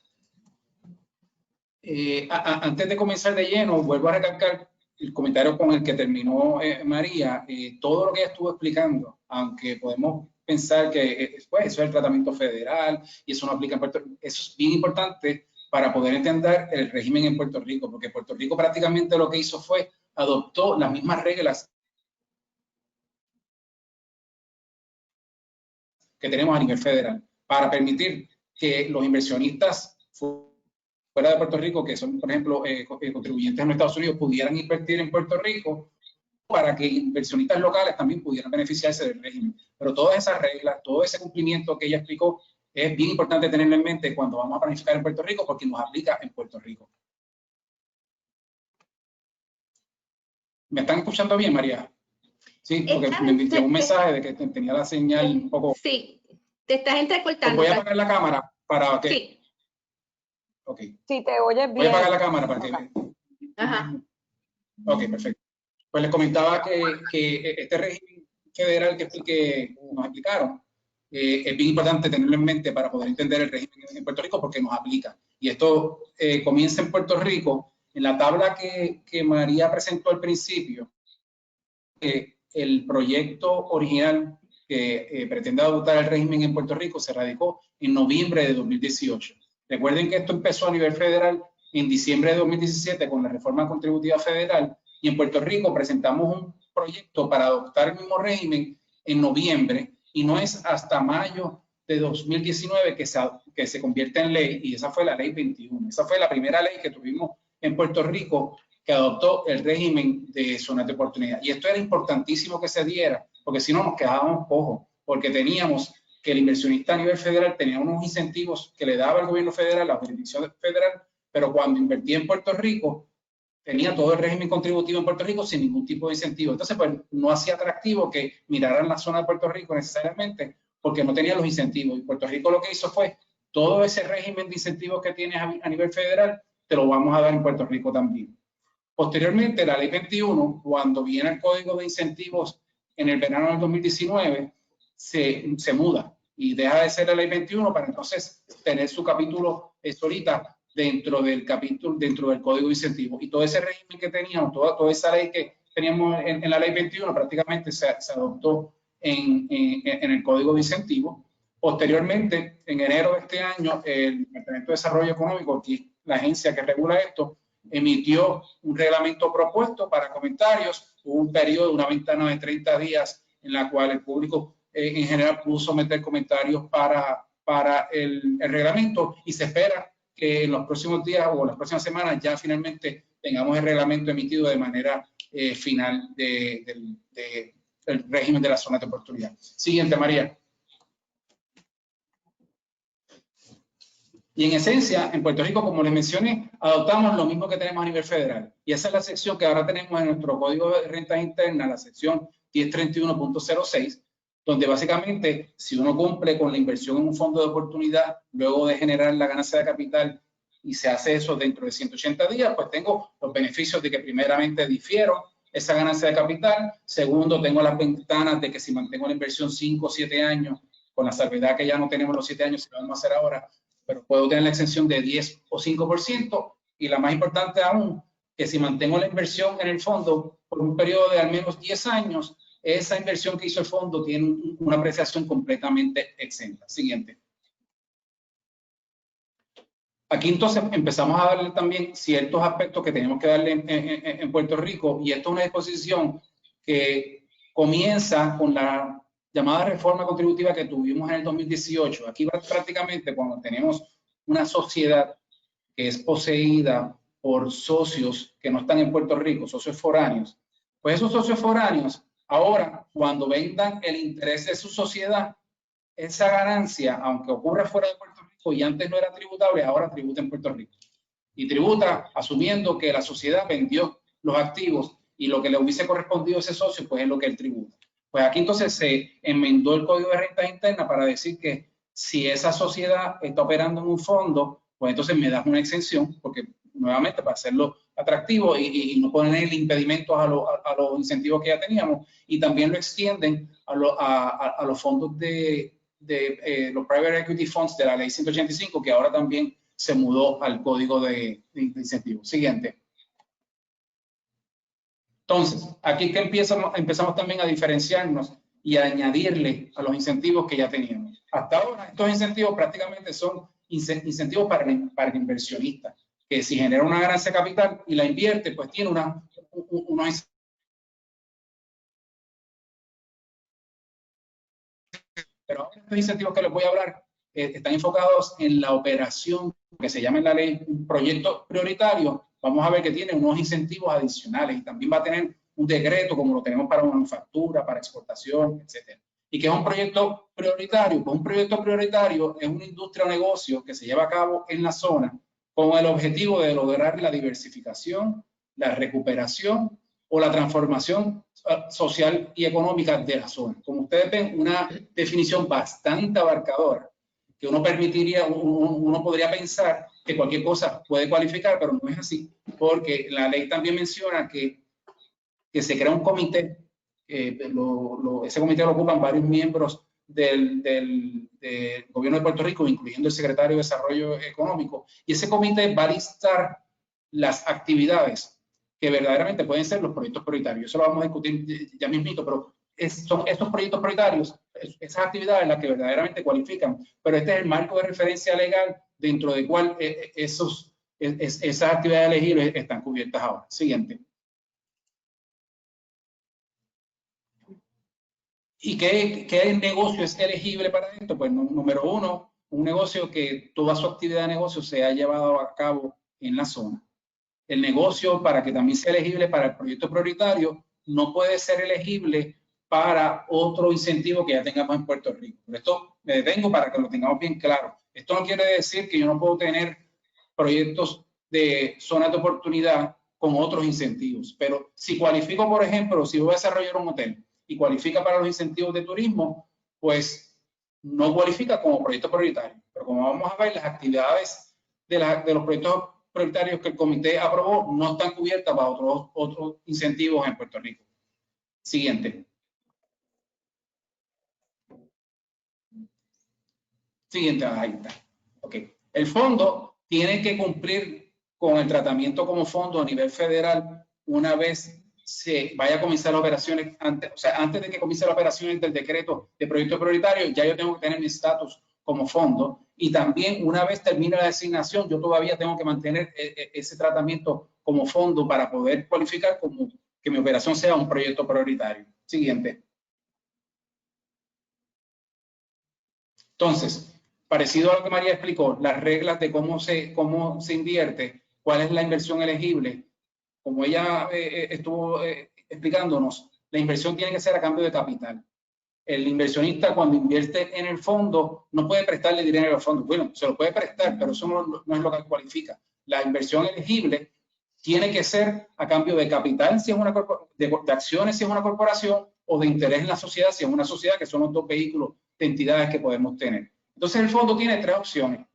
Antes de comenzar de lleno, vuelvo a recalcar el comentario con el que terminó María. Todo lo que ella estuvo explicando, aunque podemos pensar que pues, eso es el tratamiento federal y eso no aplica en Puerto Rico, eso es bien importante para poder entender el régimen en Puerto Rico, porque Puerto Rico prácticamente lo que hizo fue adoptó las mismas reglas que tenemos a nivel federal para permitir que los inversionistas fuera de Puerto Rico, que son, por ejemplo, contribuyentes en Estados Unidos, pudieran invertir en Puerto Rico, para que inversionistas locales también pudieran beneficiarse del régimen. Pero todas esas reglas, todo ese cumplimiento que ella explicó, es bien importante tenerlo en mente cuando vamos a planificar en Puerto Rico, porque nos aplica en Puerto Rico. ¿Me están escuchando bien, María? Sí, porque me envió un mensaje de que tenía la señal un poco... Sí, te estás entrecortando. Voy a apagar la cámara para que... Sí. Ok. Si te oyes bien. Voy a apagar la cámara para que... Ajá. Ok, perfecto. Pues les comentaba que este régimen federal que nos explicaron es bien importante tenerlo en mente para poder entender el régimen en Puerto Rico, porque nos aplica. Y esto comienza en Puerto Rico. En la tabla que María presentó al principio, el proyecto original que pretende adoptar el régimen en Puerto Rico se radicó en noviembre de 2018. Recuerden que esto empezó a nivel federal en diciembre de 2017 con la reforma contributiva federal, y en Puerto Rico presentamos un proyecto para adoptar el mismo régimen en noviembre, y no es hasta mayo de 2019 que se convierte en ley, y esa fue la ley 21. Esa fue la primera ley que tuvimos en Puerto Rico que adoptó el régimen de zonas de oportunidad. Y esto era importantísimo que se diera, porque si no nos quedábamos cojos, porque teníamos que el inversionista a nivel federal tenía unos incentivos que le daba el gobierno federal, la jurisdicción federal, pero cuando invertía en Puerto Rico, tenía todo el régimen contributivo en Puerto Rico sin ningún tipo de incentivo. Entonces, pues no hacía atractivo que miraran la zona de Puerto Rico necesariamente, porque no tenía los incentivos. Y Puerto Rico lo que hizo fue, todo ese régimen de incentivos que tienes a nivel federal, te lo vamos a dar en Puerto Rico también. Posteriormente, la ley 21, cuando viene el código de incentivos en el verano del 2019, se muda y deja de ser la ley 21 para entonces tener su capítulo solita dentro del capítulo, dentro del Código de Incentivos. Y todo ese régimen que teníamos, toda esa ley que teníamos en la Ley 21, prácticamente se adoptó en el Código de Incentivos. Posteriormente, en enero de este año, el Departamento de Desarrollo Económico, que es la agencia que regula esto, emitió un reglamento propuesto para comentarios. Hubo un periodo, una ventana de 30 días en la cual el público en general pudo someter comentarios para el reglamento, y se espera que en los próximos días o las próximas semanas ya finalmente tengamos el reglamento emitido de manera final del régimen de la zona de oportunidad. Siguiente, María. Y en esencia, en Puerto Rico, como les mencioné, adoptamos lo mismo que tenemos a nivel federal. Y esa es la sección que ahora tenemos en nuestro Código de Rentas Internas, la sección 1031.06, donde básicamente, si uno cumple con la inversión en un fondo de oportunidad, luego de generar la ganancia de capital, y se hace eso dentro de 180 días, pues tengo los beneficios de que primeramente difiero esa ganancia de capital. Segundo, tengo las ventanas de que si mantengo la inversión 5 o 7 años, con la salvedad que ya no tenemos los 7 años, si lo vamos a hacer ahora, pero puedo tener la exención de 10 o 5%, y la más importante aún, que si mantengo la inversión en el fondo por un periodo de al menos 10 años, esa inversión que hizo el fondo tiene una apreciación completamente exenta. Siguiente. Aquí entonces empezamos a darle también ciertos aspectos que tenemos que darle en Puerto Rico, y esto es una disposición que comienza con la llamada reforma contributiva que tuvimos en el 2018. Aquí prácticamente cuando tenemos una sociedad que es poseída por socios que no están en Puerto Rico, socios foráneos, pues esos socios foráneos ahora, cuando vendan el interés de su sociedad, esa ganancia, aunque ocurra fuera de Puerto Rico y antes no era tributable, ahora tributa en Puerto Rico. Y tributa asumiendo que la sociedad vendió los activos y lo que le hubiese correspondido a ese socio, pues es lo que él tributa. Pues aquí entonces se enmendó el Código de Rentas Internas para decir que si esa sociedad está operando en un fondo, pues entonces me das una exención, porque nuevamente para hacerlo atractivo y no poner impedimentos a los incentivos que ya teníamos, y también lo extienden a los fondos de los Private Equity Funds de la Ley 185, que ahora también se mudó al Código de Incentivos. Siguiente. Entonces, aquí que empezamos también a diferenciarnos y a añadirle a los incentivos que ya teníamos. Hasta ahora, estos incentivos prácticamente son incentivos para el inversionista, que si genera una ganancia de capital y la invierte, pues tiene unos incentivos. Pero ahora estos incentivos que les voy a hablar están enfocados en la operación que se llama en la ley un proyecto prioritario. Vamos a ver que tiene unos incentivos adicionales, y también va a tener un decreto como lo tenemos para manufactura, para exportación, etcétera. ¿Y qué es un proyecto prioritario? Pues un proyecto prioritario es una industria o negocio que se lleva a cabo en la zona con el objetivo de lograr la diversificación, la recuperación o la transformación social y económica de la zona. Como ustedes ven, una definición bastante abarcadora, que uno podría pensar que cualquier cosa puede cualificar, pero no es así, porque la ley también menciona que se crea un comité, ese comité lo ocupan varios miembros del gobierno de Puerto Rico, incluyendo el secretario de Desarrollo Económico, y ese comité va a listar las actividades que verdaderamente pueden ser los proyectos prioritarios. Eso lo vamos a discutir ya mismito, pero son estos proyectos prioritarios, esas actividades las que verdaderamente cualifican, pero este es el marco de referencia legal dentro del cual esas actividades elegibles están cubiertas ahora. Siguiente. ¿Y qué negocio es elegible para esto? Pues número uno, un negocio que toda su actividad de negocio se ha llevado a cabo en la zona. El negocio, para que también sea elegible para el proyecto prioritario, no puede ser elegible para otro incentivo que ya tengamos en Puerto Rico. Por esto me detengo para que lo tengamos bien claro. Esto no quiere decir que yo no puedo tener proyectos de zonas de oportunidad con otros incentivos, pero si cualifico, por ejemplo, si voy a desarrollar un hotel y cualifica para los incentivos de turismo, pues no cualifica como proyecto prioritario. Pero como vamos a ver, las actividades de los proyectos prioritarios que el comité aprobó no están cubiertas para otros incentivos en Puerto Rico. Siguiente. Siguiente, ahí está. Ok. El fondo tiene que cumplir con el tratamiento como fondo a nivel federal una vez se vaya a comenzar las operaciones, antes de que comience las operaciones del decreto de proyecto prioritario, ya yo tengo que tener mi estatus como fondo, y también una vez termine la designación, yo todavía tengo que mantener ese tratamiento como fondo para poder cualificar como que mi operación sea un proyecto prioritario. Siguiente. Entonces, parecido a lo que María explicó, las reglas de cómo se invierte, cuál es la inversión elegible, como ella estuvo explicándonos, la inversión tiene que ser a cambio de capital. El inversionista, cuando invierte en el fondo, no puede prestarle dinero al fondo. Bueno, se lo puede prestar, pero eso no es lo que cualifica. La inversión elegible tiene que ser a cambio de capital, si es una de acciones, si es una corporación, o de interés en la sociedad, si es una sociedad, que son los dos vehículos de entidades que podemos tener. Entonces, el fondo tiene tres opciones.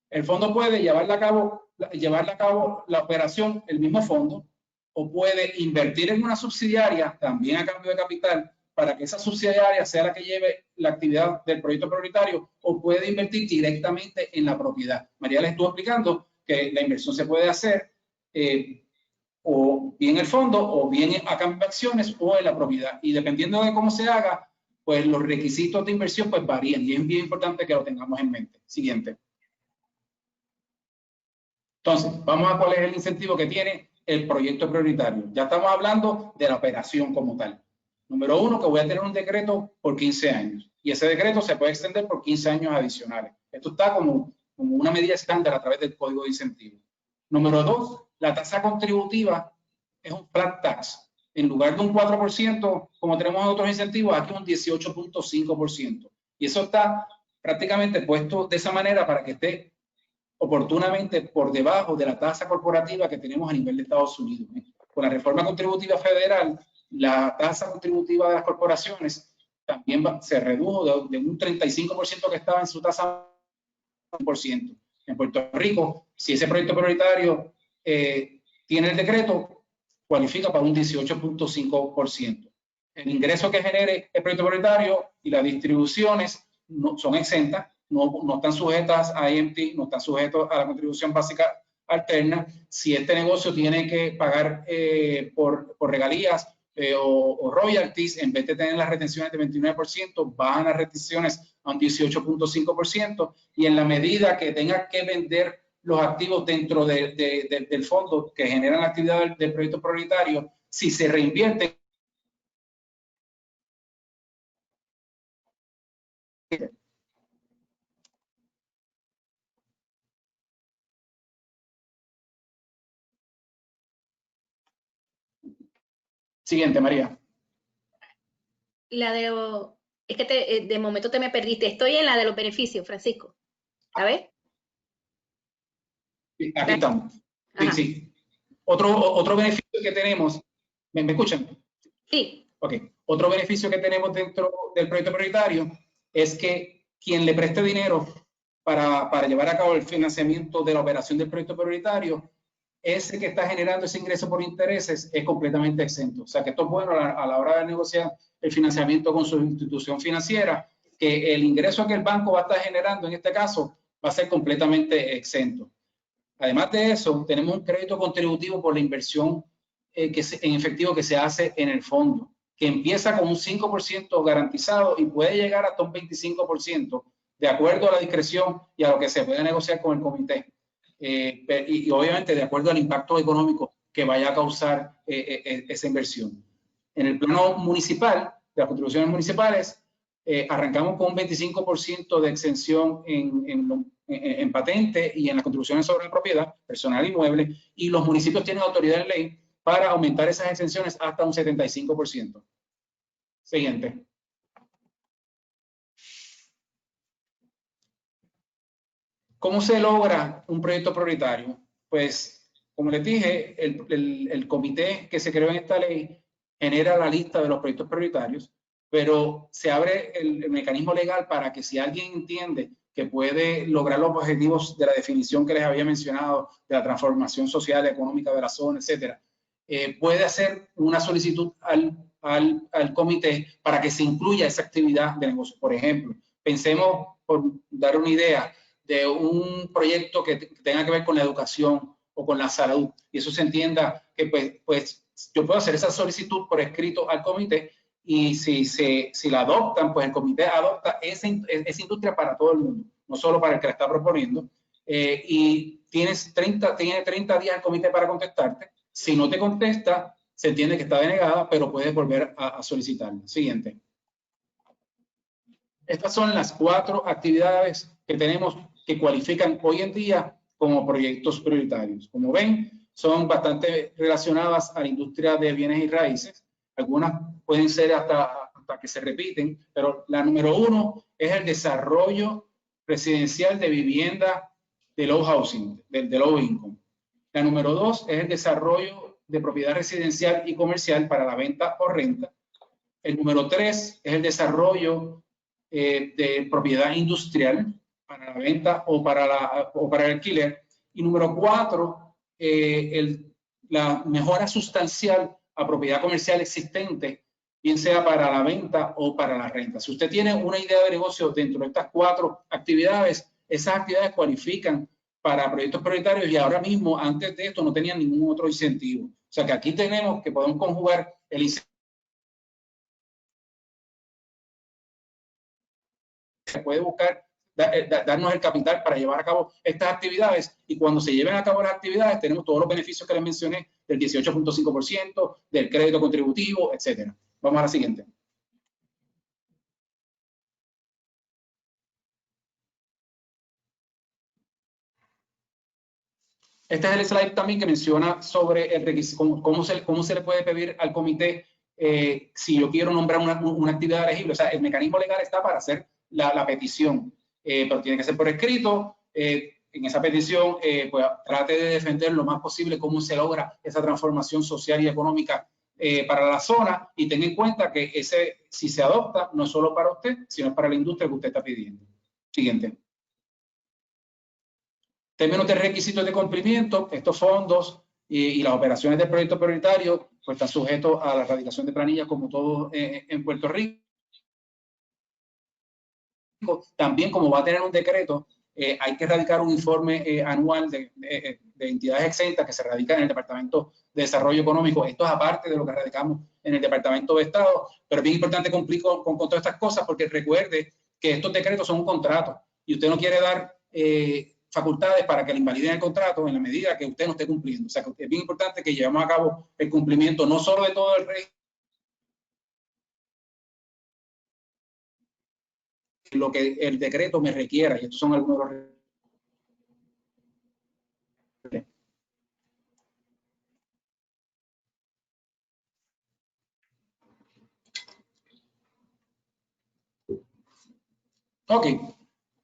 El fondo puede llevarle a cabo la operación, el mismo fondo, o puede invertir en una subsidiaria, también a cambio de capital, para que esa subsidiaria sea la que lleve la actividad del proyecto prioritario, o puede invertir directamente en la propiedad. María les estuvo explicando que la inversión se puede hacer o bien el fondo, o bien a cambio de acciones, o en la propiedad. Y dependiendo de cómo se haga, pues los requisitos de inversión pues varían, y es bien importante que lo tengamos en mente. Siguiente. Entonces, vamos a cuál es el incentivo que tiene el proyecto prioritario. Ya estamos hablando de la operación como tal. Número uno, que voy a tener un decreto por 15 años. Y ese decreto se puede extender por 15 años adicionales. Esto está como una medida estándar a través del código de incentivo. Número dos, la tasa contributiva es un flat tax. En lugar de un 4%, como tenemos otros incentivos, aquí un 18.5%. Y eso está prácticamente puesto de esa manera para que esté oportunamente por debajo de la tasa corporativa que tenemos a nivel de Estados Unidos. Con la reforma contributiva federal, la tasa contributiva de las corporaciones también se redujo de un 35% que estaba en su tasa a 1%. En Puerto Rico, si ese proyecto prioritario tiene el decreto, cualifica para un 18.5%. El ingreso que genere el proyecto prioritario y las distribuciones no son exentas, no están sujetas a IMT, no están sujetos a la contribución básica alterna. Si este negocio tiene que pagar por regalías o royalties, en vez de tener las retenciones de 29%, bajan las retenciones a un 18.5%, y en la medida que tenga que vender los activos dentro del fondo que generan la actividad del proyecto prioritario, si se reinvierte. Siguiente, María. Es que de momento te me perdiste. Estoy en la de los beneficios, Francisco. ¿La ves? Sí, aquí estamos. Sí, sí. Otro beneficio que tenemos, ¿me escuchan? Sí. Ok. Otro beneficio que tenemos dentro del proyecto prioritario es que quien le preste dinero para llevar a cabo el financiamiento de la operación del proyecto prioritario, ese que está generando ese ingreso por intereses es completamente exento. O sea que esto es bueno a la hora de negociar el financiamiento con su institución financiera, que el ingreso que el banco va a estar generando en este caso va a ser completamente exento. Además de eso, tenemos un crédito contributivo por la inversión en efectivo que se hace en el fondo, que empieza con un 5% garantizado y puede llegar hasta un 25%, de acuerdo a la discreción y a lo que se puede negociar con el comité. Y obviamente de acuerdo al impacto económico que vaya a causar esa inversión. En el plano municipal, de las contribuciones municipales, arrancamos con un 25% de exención en patente y en las contribuciones sobre la propiedad personal inmueble, y los municipios tienen autoridad de ley para aumentar esas exenciones hasta un 75%. Siguiente. ¿Cómo se logra un proyecto prioritario? Pues, como les dije, el comité que se creó en esta ley genera la lista de los proyectos prioritarios, pero se abre el mecanismo legal para que si alguien entiende que puede lograr los objetivos de la definición que les había mencionado, de la transformación social y económica de la zona, etcétera, puede hacer una solicitud al comité para que se incluya esa actividad de negocio. Por ejemplo, pensemos, por dar una idea, de un proyecto que tenga que ver con la educación o con la salud, y eso se entienda que pues yo puedo hacer esa solicitud por escrito al comité, y si la adoptan, pues el comité adopta esa industria para todo el mundo, no solo para el que la está proponiendo, y tiene 30 días el comité para contestarte. Si no te contesta, se entiende que está denegada, pero puedes volver a solicitarla. Siguiente. Estas son las 4 actividades que tenemos que cualifican hoy en día como proyectos prioritarios. Como ven, son bastante relacionadas a la industria de bienes y raíces. Algunas pueden ser hasta que se repiten, pero la número 1 es el desarrollo residencial de vivienda de low housing, de low income. La número 2 es el desarrollo de propiedad residencial y comercial para la venta o renta. El número 3 es el desarrollo de propiedad industrial para la venta o para el alquiler. Y número 4, la mejora sustancial a propiedad comercial existente, bien sea para la venta o para la renta. Si usted tiene una idea de negocio dentro de estas 4 actividades, esas actividades cualifican para proyectos prioritarios, y ahora mismo, antes de esto, no tenían ningún otro incentivo. O sea que aquí tenemos que podemos conjugar el incentivo. Se puede buscar darnos el capital para llevar a cabo estas actividades, y cuando se lleven a cabo las actividades tenemos todos los beneficios que les mencioné, del 18.5%, del crédito contributivo, etcétera. Vamos a la siguiente. Este es el slide también que menciona sobre el requisito, cómo se le puede pedir al comité si yo quiero nombrar una actividad elegible. O sea, el mecanismo legal está para hacer la petición, pero tiene que ser por escrito. En esa petición, pues trate de defender lo más posible cómo se logra esa transformación social y económica para la zona, y tenga en cuenta que si se adopta, no es solo para usted, sino para la industria que usted está pidiendo. Siguiente. Términos de requisitos de cumplimiento: estos fondos y las operaciones del proyecto prioritario pues están sujetos a la erradicación de planillas, como todo en Puerto Rico. También, como va a tener un decreto, hay que radicar un informe anual de entidades exentas que se radican en el Departamento de Desarrollo Económico. Esto es aparte de lo que radicamos en el Departamento de Estado, pero es bien importante cumplir con todas estas cosas, porque recuerde que estos decretos son un contrato y usted no quiere dar facultades para que le invaliden el contrato en la medida que usted no esté cumpliendo. O sea, que es bien importante que llevemos a cabo el cumplimiento no solo de todo el régimen, lo que el decreto me requiera, y estos son algunos de los... Ok,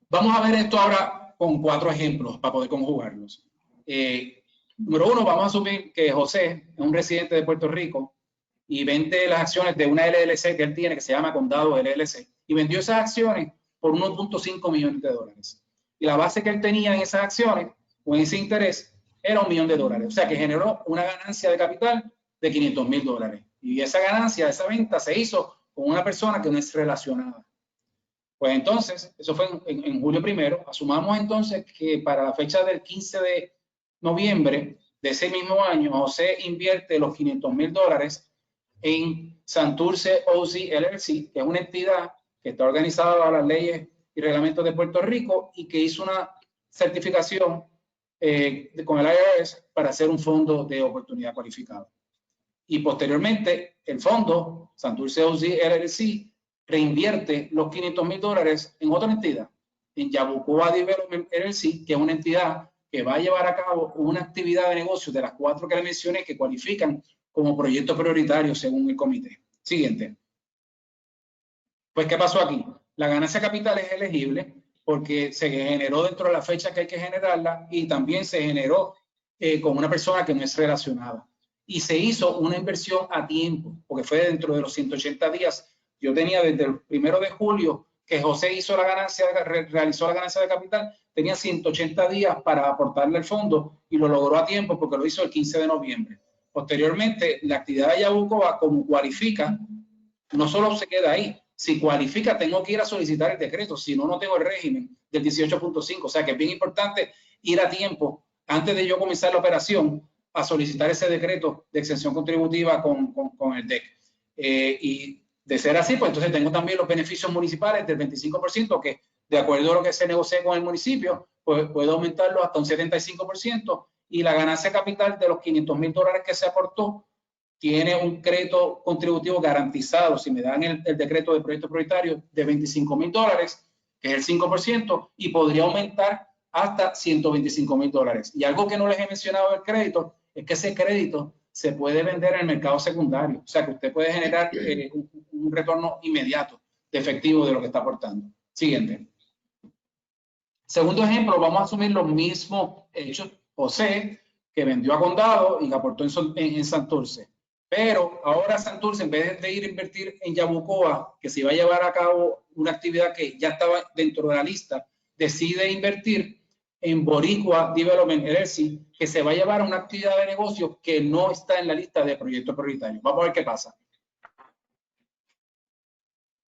vamos a ver esto ahora con 4 ejemplos para poder conjugarlos. Número 1, vamos a asumir que José es un residente de Puerto Rico y vende las acciones de una LLC que él tiene, que se llama Condado LLC, y vendió esas acciones por 1.5 millones de dólares. Y la base que él tenía en esas acciones, o en ese interés, era $1 millón. O sea, que generó una ganancia de capital de $500,000. Y esa ganancia, esa venta, se hizo con una persona que no es relacionada. Pues entonces, eso fue en julio 1. Asumamos entonces que para la fecha del 15 de noviembre de ese mismo año, José invierte los $500,000 en Santurce OC LLC, que es una entidad que está organizada bajo las leyes y reglamentos de Puerto Rico y que hizo una certificación con el IRS para hacer un fondo de oportunidad cualificado. Y posteriormente, el fondo Santurce OC LLC reinvierte los $500,000 en otra entidad, en Yabucoa Development LLC, que es una entidad que va a llevar a cabo una actividad de negocio de las 4 que le mencioné que cualifican como proyecto prioritario según el comité. Siguiente. Pues, ¿qué pasó aquí? La ganancia capital es elegible porque se generó dentro de la fecha que hay que generarla, y también se generó con una persona que no es relacionada. Y se hizo una inversión a tiempo, porque fue dentro de los 180 días. Yo tenía desde el 1 de julio que José hizo la ganancia, realizó la ganancia de capital, tenía 180 días para aportarle el fondo, y lo logró a tiempo porque lo hizo el 15 de noviembre. Posteriormente, la actividad de Yabucoa, como cualifica, no solo se queda ahí, Si cualifica, tengo que ir a solicitar el decreto, si no, no tengo el régimen del 18.5. O sea que es bien importante ir a tiempo, antes de yo comenzar la operación, a solicitar ese decreto de exención contributiva con el DEC. Y de ser así, pues entonces tengo también los beneficios municipales del 25%, que de acuerdo a lo que se negocie con el municipio, pues puedo aumentarlo hasta un 75%, y la ganancia capital de los $500,000 que se aportó tiene un crédito contributivo garantizado, si me dan el decreto de proyecto prioritario, de $25,000, que es el 5%, y podría aumentar hasta $125,000. Y algo que no les he mencionado del crédito es que ese crédito se puede vender en el mercado secundario. O sea, que usted puede generar un retorno inmediato de efectivo de lo que está aportando. Siguiente. Segundo ejemplo, vamos a asumir los mismos hechos. José, que vendió a Condado y que aportó en Santurce. Pero ahora Santurce, en vez de ir a invertir en Yabucoa, que se iba a llevar a cabo una actividad que ya estaba dentro de la lista, decide invertir en Boricua Development LLC, que se va a llevar a una actividad de negocio que no está en la lista de proyectos prioritarios. Vamos a ver qué pasa.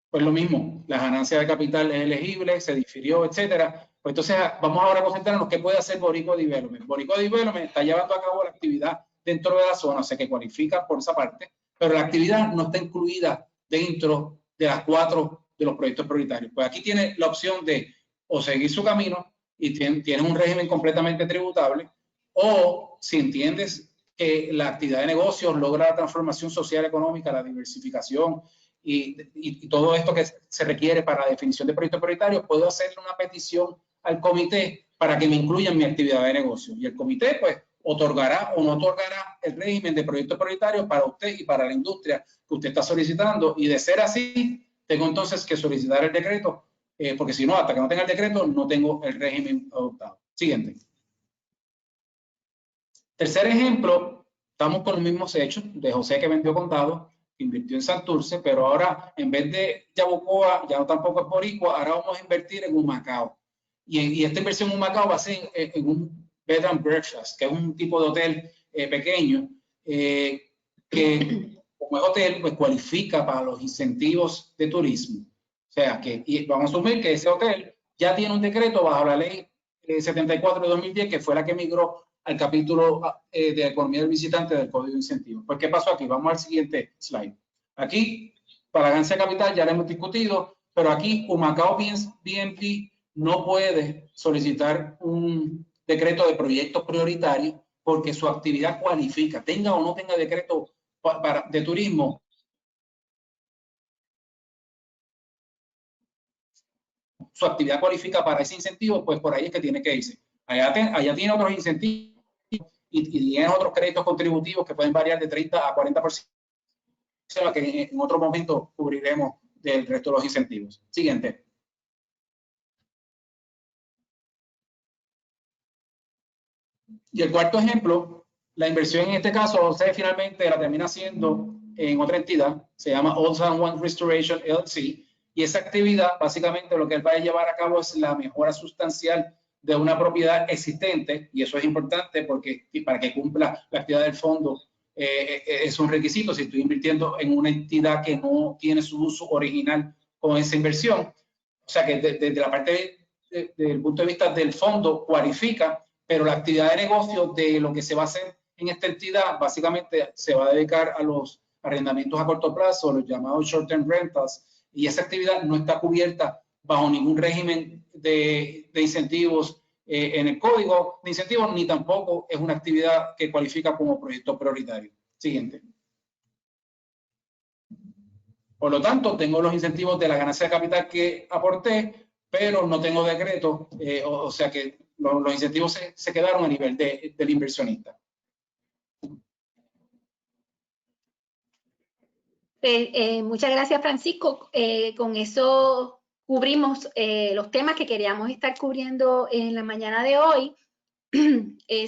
Pues lo mismo, la ganancia de capital es elegible, se difirió, etcétera. Pues entonces vamos ahora a concentrarnos qué puede hacer Boricua Development. Boricua Development está llevando a cabo la actividad dentro de la zona, o sea que cualifica por esa parte, pero la actividad no está incluida dentro de las 4 de los proyectos prioritarios. Pues aquí tiene la opción de o seguir su camino y tiene un régimen completamente tributable, o si entiendes que la actividad de negocios logra la transformación social económica, la diversificación y todo esto que se requiere para la definición de proyectos prioritarios, puedo hacerle una petición al comité para que me incluya en mi actividad de negocio. Y el comité, pues, otorgará o no otorgará el régimen de proyectos prioritarios para usted y para la industria que usted está solicitando. Y de ser así, tengo entonces que solicitar el decreto, porque si no, hasta que no tenga el decreto, no tengo el régimen adoptado. Siguiente. Tercer ejemplo, estamos con los mismos hechos de José, que vendió Condado, invirtió en Santurce, pero ahora en vez de Yabucoa, ya no tampoco es Boricua, ahora vamos a invertir en Humacao. Y esta inversión en Humacao va a ser en un bed and breakfast, que es un tipo de hotel pequeño, que como es hotel, pues cualifica para los incentivos de turismo. O sea, que vamos a asumir que ese hotel ya tiene un decreto bajo la ley 74 de 2010, que fue la que migró al capítulo de economía del visitante del Código de Incentivos. Pues, ¿qué pasó aquí? Vamos al siguiente slide. Aquí, para la ganancia de capital ya lo hemos discutido, pero aquí Humacao BNP no puede solicitar un decreto de proyectos prioritarios porque su actividad cualifica, tenga o no tenga decreto de turismo. Su actividad cualifica para ese incentivo, pues por ahí es que tiene que irse. Allá tiene otros incentivos y tiene otros créditos contributivos que pueden variar de 30 a 40%, que en otro momento cubriremos del resto de los incentivos. Siguiente. Y el cuarto ejemplo, la inversión en este caso, José finalmente la termina haciendo en otra entidad, se llama Old San Juan Restoration LLC, y esa actividad básicamente lo que él va a llevar a cabo es la mejora sustancial de una propiedad existente, y eso es importante porque para que cumpla la actividad del fondo es un requisito si estoy invirtiendo en una entidad que no tiene su uso original con esa inversión. O sea que desde la parte desde el punto de vista del fondo cualifica, pero la actividad de negocio de lo que se va a hacer en esta entidad básicamente se va a dedicar a los arrendamientos a corto plazo, los llamados short-term rentals, y esa actividad no está cubierta bajo ningún régimen de incentivos en el código de incentivos, ni tampoco es una actividad que cualifica como proyecto prioritario. Siguiente. Por lo tanto, tengo los incentivos de la ganancia de capital que aporté, pero no tengo decreto, o sea que los incentivos se quedaron a nivel del inversionista. Muchas gracias, Francisco. Con eso cubrimos los temas que queríamos estar cubriendo en la mañana de hoy.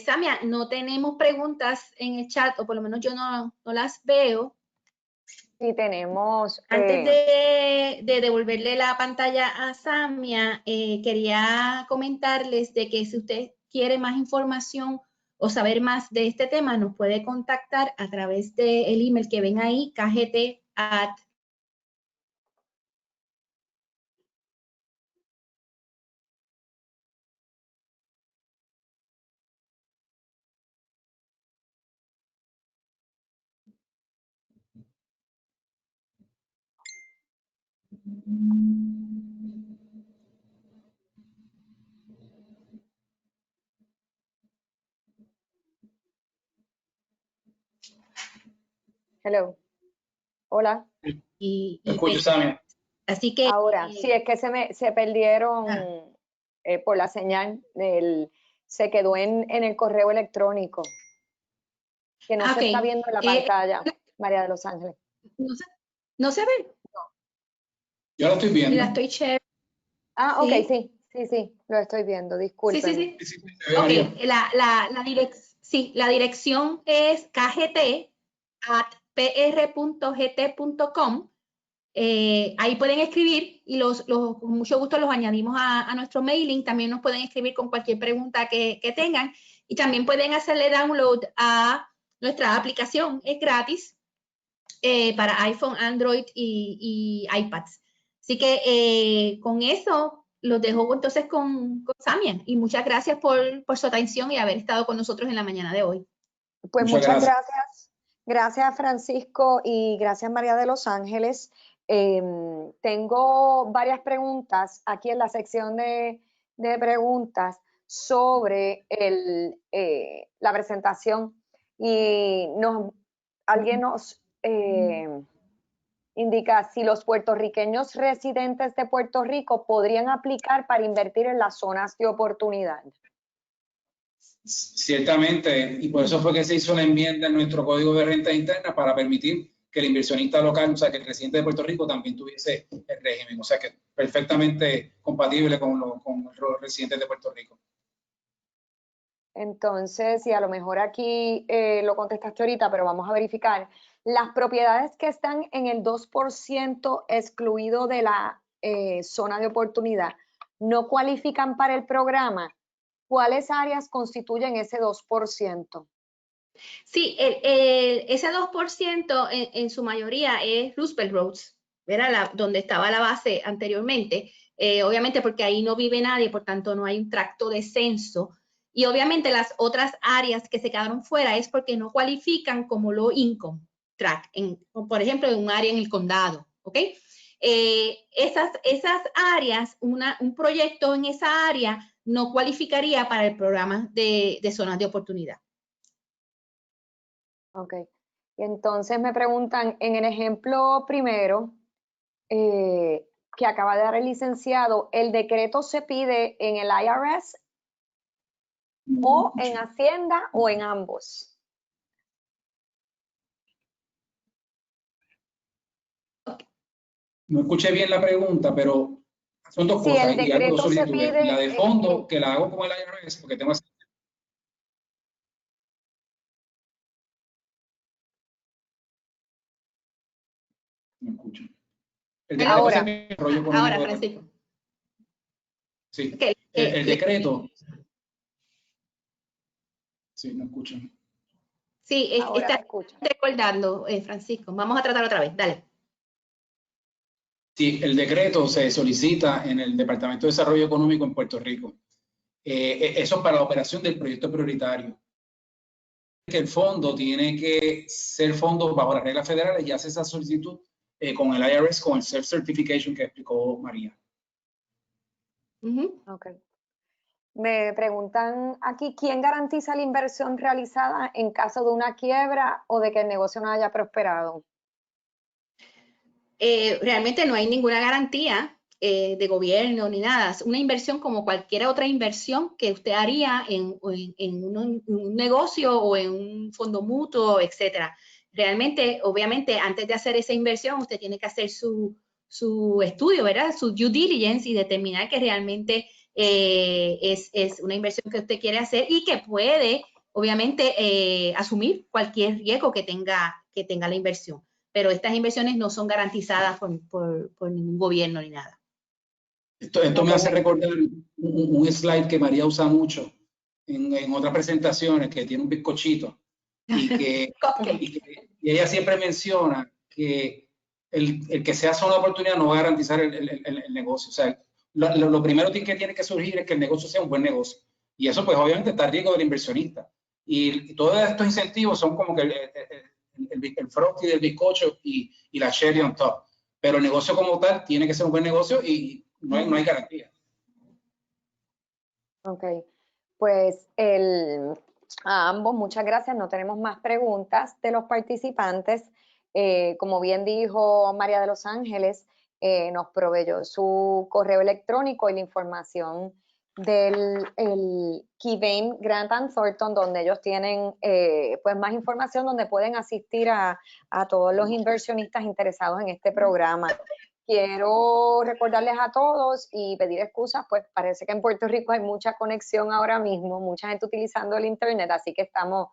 Samia, no tenemos preguntas en el chat, o por lo menos yo no las veo. Sí, tenemos... Antes de devolverle la pantalla a Samia, quería comentarles de que si usted quiere más información o saber más de este tema, nos puede contactar a través del email que ven ahí, kgt@ Hello. Hola. Escucho, Samia. Así que ahora, sí, es que se perdieron por la señal, se quedó en el correo electrónico, que no se está viendo en la pantalla, María de los Ángeles. ¿No se ve? Yo la estoy viendo. La estoy share. Ah, ok, sí, lo estoy viendo, disculpen. Sí. Ok, la dirección es kgt@pr.gt.com. Ahí pueden escribir y con mucho gusto los añadimos a nuestro mailing. También nos pueden escribir con cualquier pregunta que tengan y también pueden hacerle download a nuestra aplicación. Es gratis para iPhone, Android y iPads. Así que con eso los dejo entonces con Samia y muchas gracias por su atención y haber estado con nosotros en la mañana de hoy. Pues muchas gracias. Gracias, Francisco, y gracias, María de los Ángeles. Tengo varias preguntas aquí en la sección de preguntas sobre la presentación y alguien nos indica si los puertorriqueños residentes de Puerto Rico podrían aplicar para invertir en las zonas de oportunidad. Ciertamente, y por eso fue que se hizo la enmienda en nuestro Código de Renta Interna para permitir que el inversionista local, o sea, que el residente de Puerto Rico también tuviese el régimen, o sea, que perfectamente compatible con los residentes de Puerto Rico. Entonces, y a lo mejor aquí lo contestaste ahorita, pero vamos a verificar. Las propiedades que están en el 2% excluido de la zona de oportunidad no cualifican para el programa. ¿Cuáles áreas constituyen ese 2%? Sí, ese 2% en su mayoría es Roosevelt Roads, era donde estaba la base anteriormente, obviamente porque ahí no vive nadie, por tanto no hay un tracto de censo, y obviamente las otras áreas que se quedaron fuera es porque no cualifican como low income tract, por ejemplo, en un área en el condado, ¿ok? Esas áreas, un proyecto en esa área no cualificaría para el programa de zonas de oportunidad. Ok. Y entonces me preguntan, en el ejemplo primero, que acaba de dar el licenciado, ¿el decreto se pide en el IRS o en Hacienda o en ambos? No escuché bien la pregunta, pero son dos cosas. El decreto se pide, la de fondo, que la hago con el IRS, porque tengo... No escucho. Ahora, Francisco. Sí, el decreto. Sí, no escucho. Sí, está recordando, Francisco. Vamos a tratar otra vez, dale. Sí, el decreto se solicita en el Departamento de Desarrollo Económico en Puerto Rico. Eso es para la operación del proyecto prioritario. Que el fondo tiene que ser fondo bajo las reglas federales y hace esa solicitud con el IRS, con el Self-Certification que explicó María. Ok. Me preguntan aquí, ¿quién garantiza la inversión realizada en caso de una quiebra o de que el negocio no haya prosperado? Realmente no hay ninguna garantía de gobierno ni nada. Es una inversión como cualquier otra inversión que usted haría en un negocio o en un fondo mutuo, etcétera. Realmente, obviamente, antes de hacer esa inversión, usted tiene que hacer su estudio, ¿verdad? Su due diligence y determinar que realmente es una inversión que usted quiere hacer y que puede, obviamente, asumir cualquier riesgo que tenga la inversión. Pero estas inversiones no son garantizadas por ningún gobierno ni nada. Esto me hace recordar un slide que María usa mucho en otras presentaciones, que tiene un bizcochito y ella siempre menciona que el que sea zona de oportunidad no va a garantizar el negocio. O sea, lo primero que tiene que surgir es que el negocio sea un buen negocio. Y eso pues obviamente está a riesgo del inversionista. Y todos estos incentivos son como que el frosty del bizcocho y la cherry on top. pero el negocio como tal tiene que ser un buen negocio y no hay garantía. Ok, pues a ambos muchas gracias, no tenemos más preguntas de los participantes. Como bien dijo María de los Ángeles, nos proveyó su correo electrónico y la información del Keybank Grant Thornton, donde ellos tienen pues más información, donde pueden asistir a todos los inversionistas interesados en este programa. Quiero recordarles a todos y pedir excusas, pues parece que en Puerto Rico hay mucha conexión ahora mismo, mucha gente utilizando el internet, así que estamos,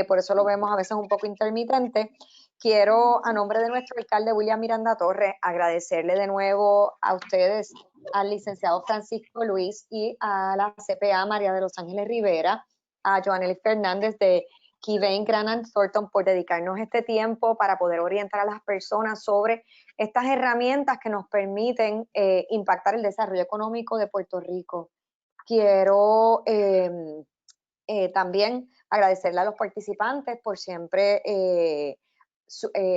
por eso lo vemos a veces un poco intermitente. Quiero, a nombre de nuestro alcalde William Miranda Torres, agradecerle de nuevo a ustedes, al licenciado Francisco Luis y a la CPA María de los Ángeles Rivera, a Joanely Fernández de Keybank Grant Thornton por dedicarnos este tiempo para poder orientar a las personas sobre estas herramientas que nos permiten impactar el desarrollo económico de Puerto Rico. Quiero también agradecerle a los participantes por siempre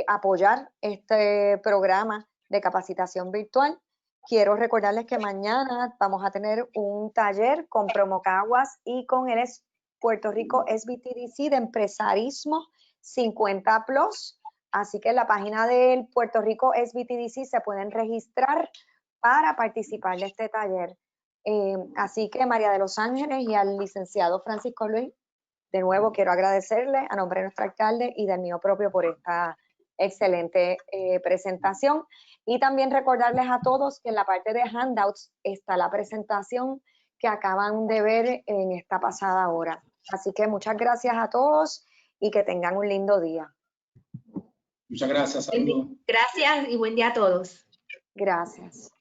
apoyar este programa de capacitación virtual. Quiero recordarles que mañana vamos a tener un taller con Promocaguas y con el Puerto Rico SBTDC de empresarismo 50+. Así que en la página del Puerto Rico SBTDC se pueden registrar para participar de este taller. Así que María de los Ángeles y al licenciado Francisco Luis, de nuevo quiero agradecerle a nombre de nuestro alcalde y del mío propio por esta excelente presentación. Y también recordarles a todos que en la parte de handouts está la presentación que acaban de ver en esta pasada hora. Así que muchas gracias a todos y que tengan un lindo día. Muchas gracias. Saludos. Gracias y buen día a todos. Gracias.